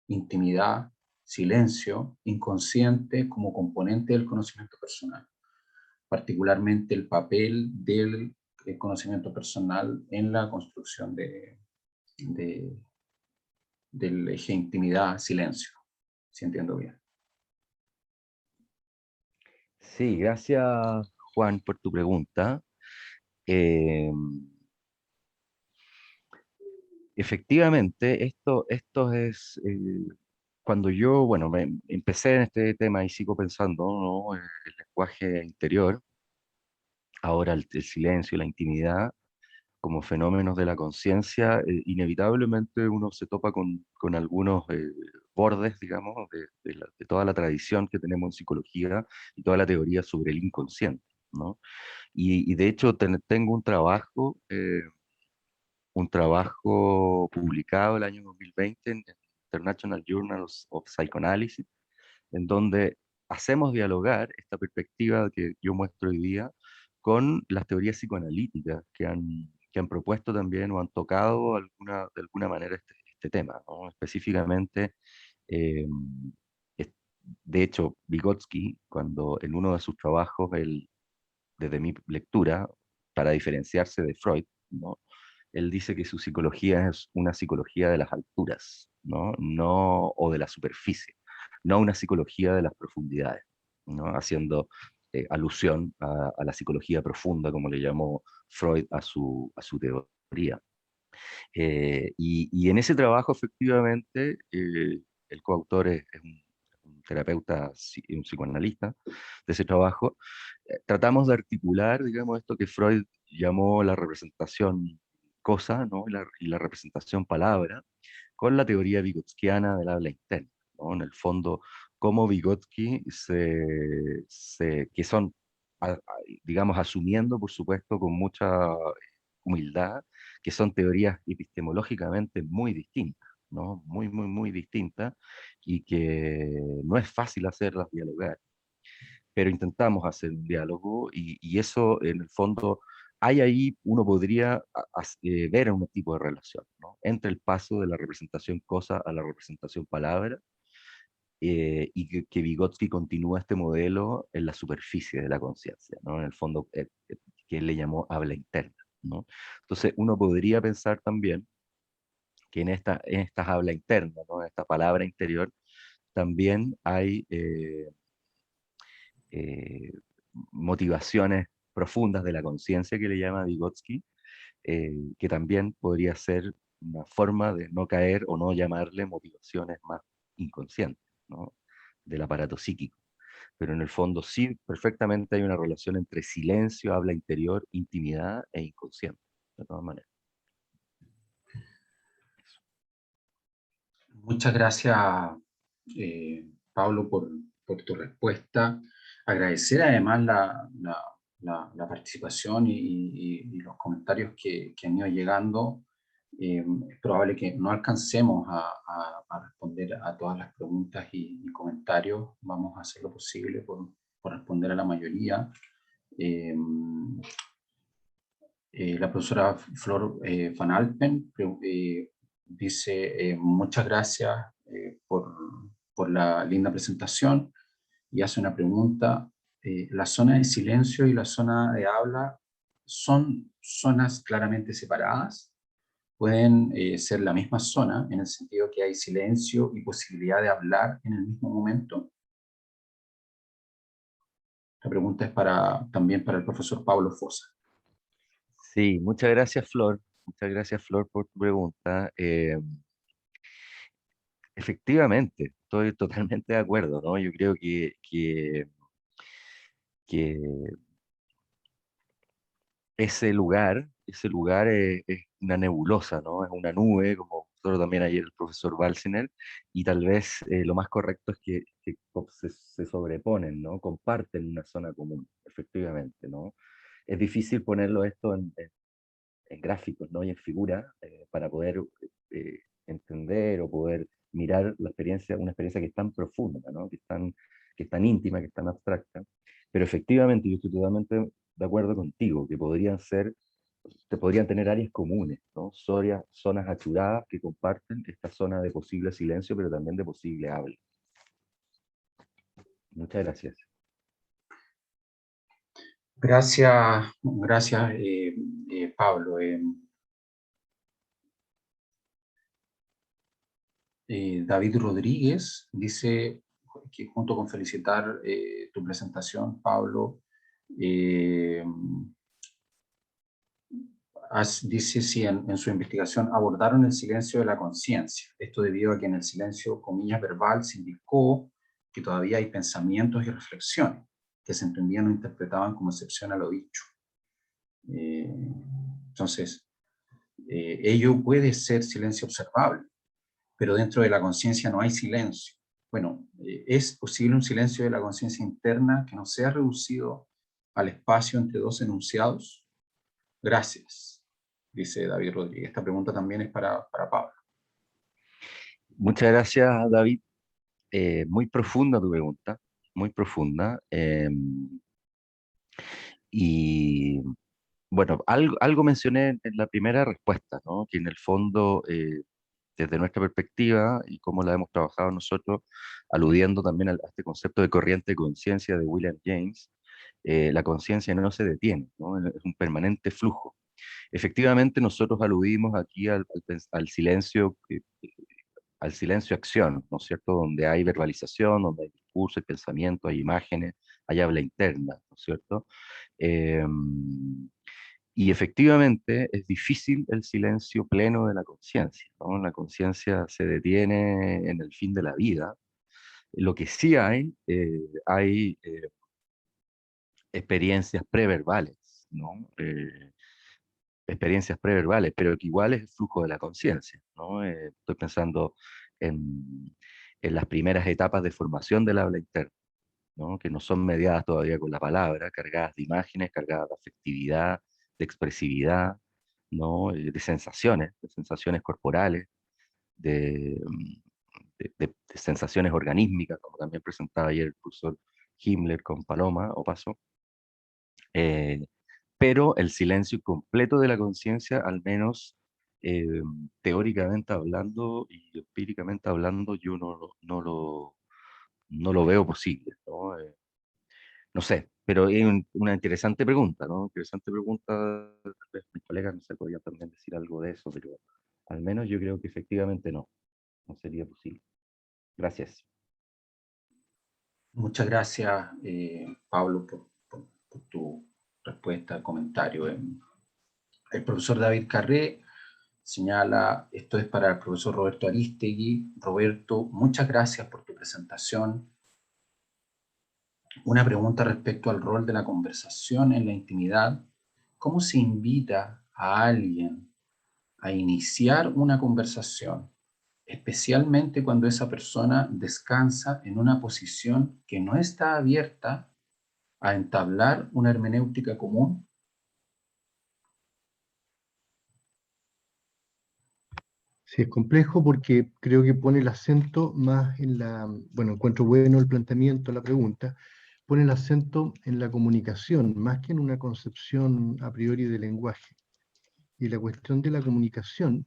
intimidad, silencio, inconsciente como componente del conocimiento personal, particularmente el papel del conocimiento personal en la construcción del eje intimidad, silencio, si entiendo bien. Sí, gracias Juan por tu pregunta. Eh, Efectivamente, esto es, cuando yo, bueno, empecé en este tema y sigo pensando, ¿no? El lenguaje interior, ahora el silencio y la intimidad como fenómenos de la conciencia, inevitablemente uno se topa con algunos bordes, digamos, de toda la tradición que tenemos en psicología y toda la teoría sobre el inconsciente, ¿no? Y de hecho tengo un trabajo publicado el año 2020 en International Journals of Psychoanalysis, en donde hacemos dialogar esta perspectiva que yo muestro hoy día con las teorías psicoanalíticas que han propuesto también o han tocado de alguna manera este tema, ¿no? Específicamente, eh, es- de hecho, Vygotsky, cuando en uno de sus trabajos, desde mi lectura, para diferenciarse de Freud, ¿no? Él dice que su psicología es una psicología de las alturas, ¿no? O de la superficie, no una psicología de las profundidades, ¿no? Haciendo alusión a la psicología profunda, como le llamó Freud a su teoría. Y en ese trabajo, efectivamente, el coautor es un terapeuta, un psicoanalista de ese trabajo. Tratamos de articular, digamos, esto que Freud llamó la representación cosa, ¿no? Y la representación palabra, con la teoría vigotskiana del habla interna, ¿no? En el fondo, cómo Vygotsky que son, digamos, asumiendo, por supuesto, con mucha humildad, que son teorías epistemológicamente muy distintas, ¿no? Muy, muy, muy distintas, y que no es fácil hacerlas dialogar, pero intentamos hacer un diálogo y eso en el fondo hay ahí, uno podría ver un tipo de relación, ¿no? Entre el paso de la representación cosa a la representación palabra, y que Vygotsky continúa este modelo en la superficie de la conciencia, ¿no? En el fondo, que él le llamó habla interna, ¿no? Entonces uno podría pensar también que en estas habla interna, ¿no? En esta palabra interior, también hay eh, motivaciones profundas de la conciencia que le llama Vygotsky, que también podría ser una forma de no caer o no llamarle motivaciones más inconscientes, ¿no? Del aparato psíquico. Pero en el fondo sí, perfectamente hay una relación entre silencio, habla interior, intimidad e inconsciente, de todas maneras. Muchas gracias, Pablo, por tu respuesta. Agradecer además la participación y los comentarios que han ido llegando. Es probable que no alcancemos a responder a todas las preguntas y comentarios. Vamos a hacer lo posible por responder a la mayoría. La profesora Flor Van Alpen dice muchas gracias por la linda presentación, y hace una pregunta. ¿La zona de silencio y la zona de habla son zonas claramente separadas? ¿Pueden ser la misma zona en el sentido que hay silencio y posibilidad de hablar en el mismo momento? La pregunta es también para el profesor Pablo Fossa. Sí, muchas gracias, Flor. Muchas gracias, Flor, por tu pregunta. Efectivamente, estoy totalmente de acuerdo, ¿no? Yo creo que ese lugar es una nebulosa, ¿no? Es una nube, como nosotros también ayer el profesor Balsiner, y tal vez lo más correcto es que se sobreponen, ¿no? Comparten una zona común, efectivamente, ¿no? Es difícil ponerlo esto en gráficos, ¿no? Y en figuras, para poder entender o poder mirar la experiencia, una experiencia que es tan profunda, ¿no? Que es tan íntima, que es tan abstracta. Pero efectivamente, yo estoy totalmente de acuerdo contigo, que podrían tener áreas comunes, ¿no? Zonas achuradas que comparten esta zona de posible silencio, pero también de posible habla. Muchas gracias. Gracias, Pablo. David Rodríguez dice que, junto con felicitar tu presentación, Pablo, dice si en su investigación abordaron el silencio de la conciencia. Esto debido a que en el silencio, comillas, verbal se indicó que todavía hay pensamientos y reflexiones que se entendían o interpretaban como excepción a lo dicho. Entonces, ello puede ser silencio observable, pero dentro de la conciencia no hay silencio. Bueno, ¿es posible un silencio de la conciencia interna que no sea reducido al espacio entre dos enunciados? Gracias, dice David Rodríguez. Esta pregunta también es para Pablo. Muchas gracias, David. Muy profunda tu pregunta, muy profunda. Y bueno, algo mencioné en la primera respuesta, ¿no? Que en el fondo, desde nuestra perspectiva y cómo la hemos trabajado nosotros, aludiendo también a este concepto de corriente de conciencia de William James, la conciencia no se detiene, ¿no? Es un permanente flujo. Efectivamente, nosotros aludimos aquí al silencio, al silencio acción, ¿no es cierto? Donde hay verbalización, donde hay discurso, hay pensamiento, hay imágenes, hay habla interna, ¿no es cierto? Y efectivamente es difícil el silencio pleno de la conciencia, ¿no? La conciencia se detiene en el fin de la vida. Lo que sí hay experiencias preverbales, ¿no? Experiencias preverbales, pero que igual es el flujo de la conciencia, ¿no? Estoy pensando en las primeras etapas de formación del habla interna, ¿no? Que no son mediadas todavía con la palabra, cargadas de imágenes, cargadas de afectividad, de expresividad, ¿no? De sensaciones corporales, de, de sensaciones organísmicas, como también presentaba ayer el profesor Himmler con Paloma o Paso. Pero el silencio completo de la conciencia, al menos teóricamente hablando y empíricamente hablando, yo no lo veo posible, ¿no? No sé, pero es una interesante pregunta, ¿no? Interesante pregunta. Tal vez mis colegas no se podían también decir algo de eso, pero al menos yo creo que efectivamente no sería posible. Gracias. Muchas gracias, Pablo, por tu respuesta, comentario. El profesor David Carré señala, esto es para el profesor Roberto Aristegui. Roberto, muchas gracias por tu presentación. Una pregunta respecto al rol de la conversación en la intimidad. ¿Cómo se invita a alguien a iniciar una conversación, especialmente cuando esa persona descansa en una posición que no está abierta a entablar una hermenéutica común? Sí, es complejo porque creo que pone el acento más en la, bueno, encuentro bueno el planteamiento, la pregunta, pone el acento en la comunicación, más que en una concepción a priori del lenguaje. Y la cuestión de la comunicación,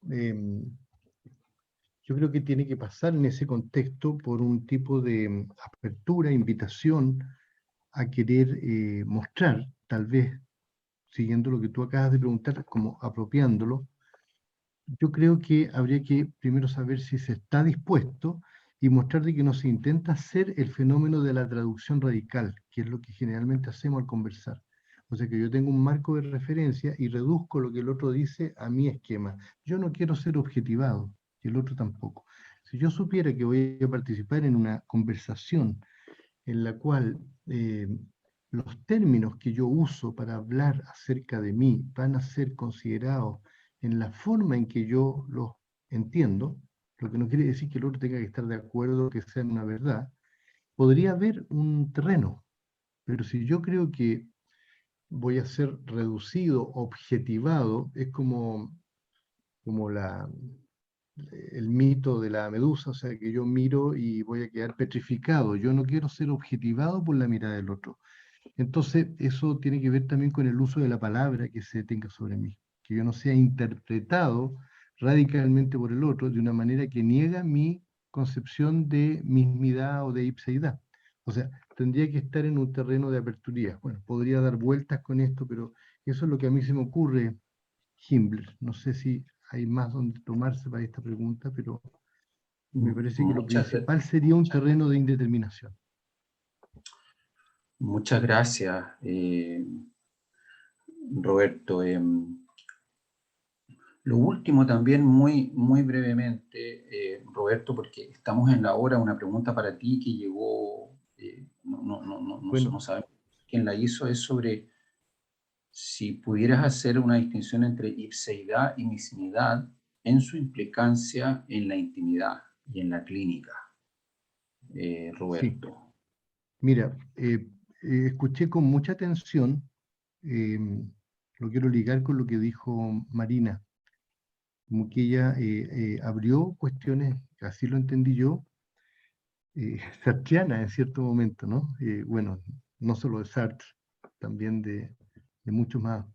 yo creo que tiene que pasar en ese contexto por un tipo de apertura, invitación a querer mostrar, tal vez siguiendo lo que tú acabas de preguntar, como apropiándolo. Yo creo que habría que primero saber si se está dispuesto y mostrar de que no se intenta hacer el fenómeno de la traducción radical, que es lo que generalmente hacemos al conversar. O sea que yo tengo un marco de referencia y reduzco lo que el otro dice a mi esquema. Yo no quiero ser objetivado, y el otro tampoco. Si yo supiera que voy a participar en una conversación en la cual los términos que yo uso para hablar acerca de mí van a ser considerados en la forma en que yo los entiendo, lo que no quiere decir que el otro tenga que estar de acuerdo que sea una verdad, podría haber un terreno. Pero si yo creo que voy a ser reducido, objetivado, es como el mito de la medusa, o sea, que yo miro y voy a quedar petrificado. Yo no quiero ser objetivado por la mirada del otro. Entonces, eso tiene que ver también con el uso de la palabra que se tenga sobre mí, que yo no sea interpretado radicalmente por el otro de una manera que niega mi concepción de mismidad o de ipseidad. O sea, tendría que estar en un terreno de aperturía. Bueno, podría dar vueltas con esto, pero eso es lo que a mí se me ocurre, Himmler. No sé si hay más donde tomarse para esta pregunta, pero me parece que lo principal sería un terreno de indeterminación. Muchas gracias, Roberto. Lo último también, muy brevemente, Roberto, porque estamos en la hora, una pregunta para ti que llegó, Bueno, no sabemos quién la hizo, es sobre si pudieras hacer una distinción entre ipseidad y mismidad en su implicancia en la intimidad y en la clínica, Sí. Roberto. Mira, escuché con mucha atención, lo quiero ligar con lo que dijo Marina, como que ella abrió cuestiones, así lo entendí yo, sartreanas en cierto momento, ¿no? Bueno, no solo de Sartre, también de muchos más,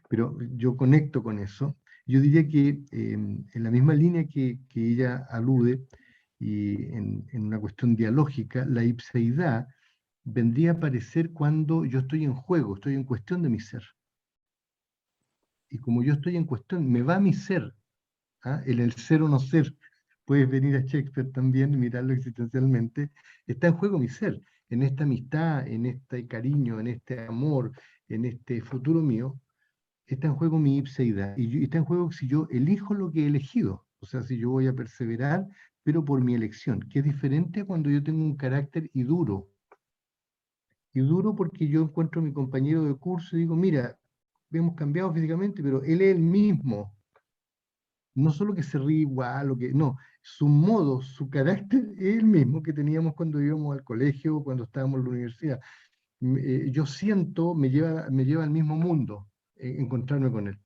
pero yo conecto con eso. Yo diría que en la misma línea que ella alude, y en una cuestión dialógica, la ipseidad vendría a aparecer cuando yo estoy en juego, estoy en cuestión de mi ser. Y como yo estoy en cuestión, me va mi ser, ¿ah? El ser o no ser. Puedes venir a Shakespeare también y mirarlo existencialmente. Está en juego mi ser, en esta amistad, en este cariño, en este amor, en este futuro mío. Está en juego mi ipseidad. Y está en juego si yo elijo lo que he elegido. O sea, si yo voy a perseverar, pero por mi elección, que es diferente a cuando yo tengo un carácter y duro. Y duro porque yo encuentro a mi compañero de curso y digo, mira, hemos cambiado físicamente, pero él es el mismo. No solo que se ríe igual, o que, no, su modo, su carácter es el mismo que teníamos cuando íbamos al colegio, cuando estábamos en la universidad. Yo siento, me lleva al mismo mundo, encontrarme con él.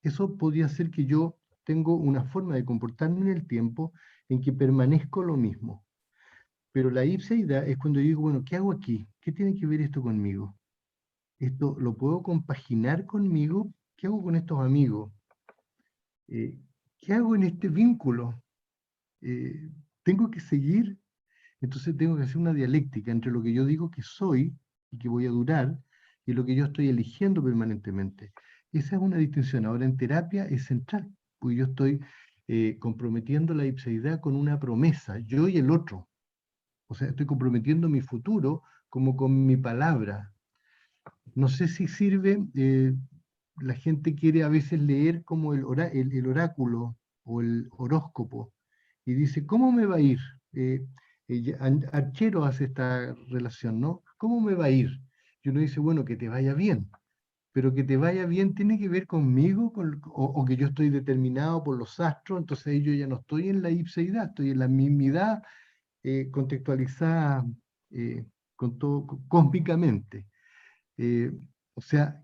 Eso podría ser que yo tengo una forma de comportarme en el tiempo en que permanezco lo mismo. Pero la ipseidad es cuando yo digo, bueno, ¿qué hago aquí? ¿Qué tiene que ver esto conmigo? ¿Esto lo puedo compaginar conmigo? ¿Qué hago con estos amigos? ¿Qué hago en este vínculo? ¿Tengo que seguir? Entonces tengo que hacer una dialéctica entre lo que yo digo que soy y que voy a durar y lo que yo estoy eligiendo permanentemente. Esa es una distinción. Ahora en terapia es central, porque yo estoy comprometiendo la ipseidad con una promesa, yo y el otro. O sea, estoy comprometiendo mi futuro como con mi palabra. No sé si sirve, la gente quiere a veces leer como el oráculo o el horóscopo y dice, ¿cómo me va a ir? Archero hace esta relación, ¿no? ¿Cómo me va a ir? Y uno dice, bueno, que te vaya bien, pero que te vaya bien tiene que ver conmigo o que yo estoy determinado por los astros, entonces ahí yo ya no estoy en la ipseidad, estoy en la mismidad contextualizada con todo, cósmicamente. Eh, o sea,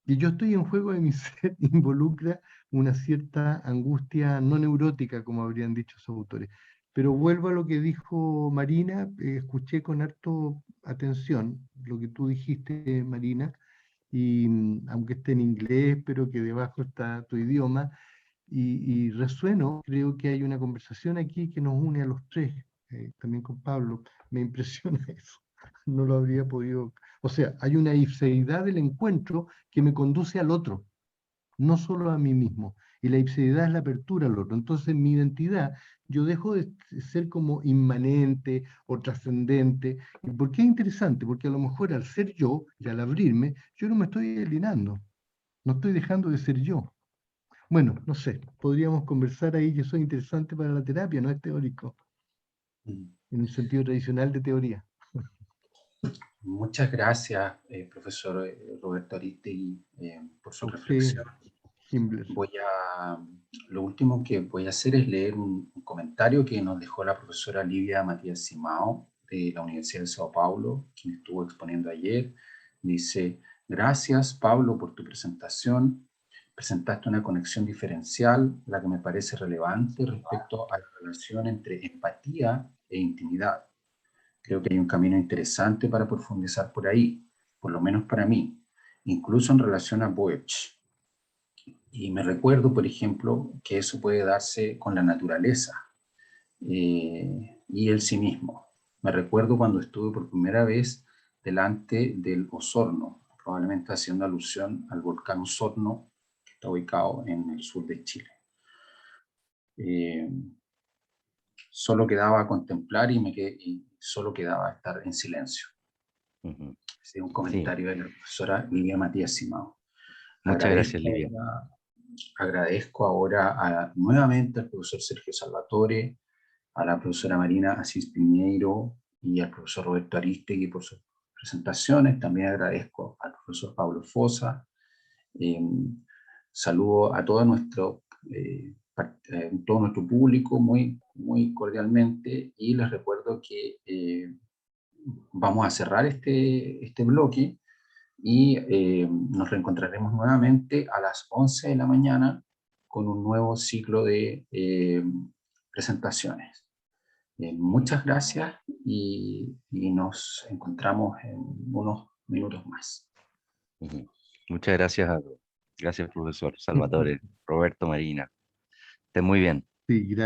que yo estoy en juego de mi ser involucra una cierta angustia no neurótica, como habrían dicho sus autores. Pero vuelvo a lo que dijo Marina, escuché con harto atención lo que tú dijiste, Marina, y aunque esté en inglés, pero que debajo está tu idioma, y resueno, creo que hay una conversación aquí que nos une a los tres, también con Pablo, me impresiona eso, no lo habría podido, o sea, hay una ipseidad del encuentro que me conduce al otro, no solo a mí mismo, y la ipseidad es la apertura al otro, entonces mi identidad, yo dejo de ser como inmanente o trascendente, ¿y por qué es interesante? Porque a lo mejor al ser yo, y al abrirme, yo no me estoy alienando, no estoy dejando de ser yo. Bueno, no sé, podríamos conversar ahí, que eso es interesante para la terapia, no es teórico, Mm. en un sentido tradicional de teoría. Muchas gracias, profesor Roberto Aristegui, por su A usted, reflexión. Himmler. Lo último que voy a hacer es leer un comentario que nos dejó la profesora Livia Matías Simao de la Universidad de Sao Paulo, quien estuvo exponiendo ayer. Dice, gracias Pablo por tu presentación. Presentaste una conexión diferencial, la que me parece relevante respecto a la relación entre empatía e intimidad. Creo que hay un camino interesante para profundizar por ahí, por lo menos para mí, incluso en relación a Boech. Y me recuerdo, por ejemplo, que eso puede darse con la naturaleza y el sí mismo. Me recuerdo cuando estuve por primera vez delante del Osorno, probablemente haciendo alusión al volcán Osorno, que está ubicado en el sur de Chile. Solo quedaba contemplar y solo quedaba estar en silencio. Ese es un Sí, comentario de la profesora Livia Matías Simao. muchas gracias, Livia. Agradezco ahora nuevamente al profesor Sergio Salvatore, a la profesora Marina Asís Piñeiro y al profesor Roberto Aristegui por sus presentaciones. También agradezco al profesor Pablo Fosa Saludo a todo nuestro público muy, muy cordialmente, y les recuerdo que vamos a cerrar este bloque y nos reencontraremos nuevamente a las 11 de la mañana con un nuevo ciclo de presentaciones. Muchas gracias y nos encontramos en unos minutos más. Muchas gracias a todos. Gracias, profesor Salvatore, Roberto, Marina. Estén muy bien. Sí, gracias.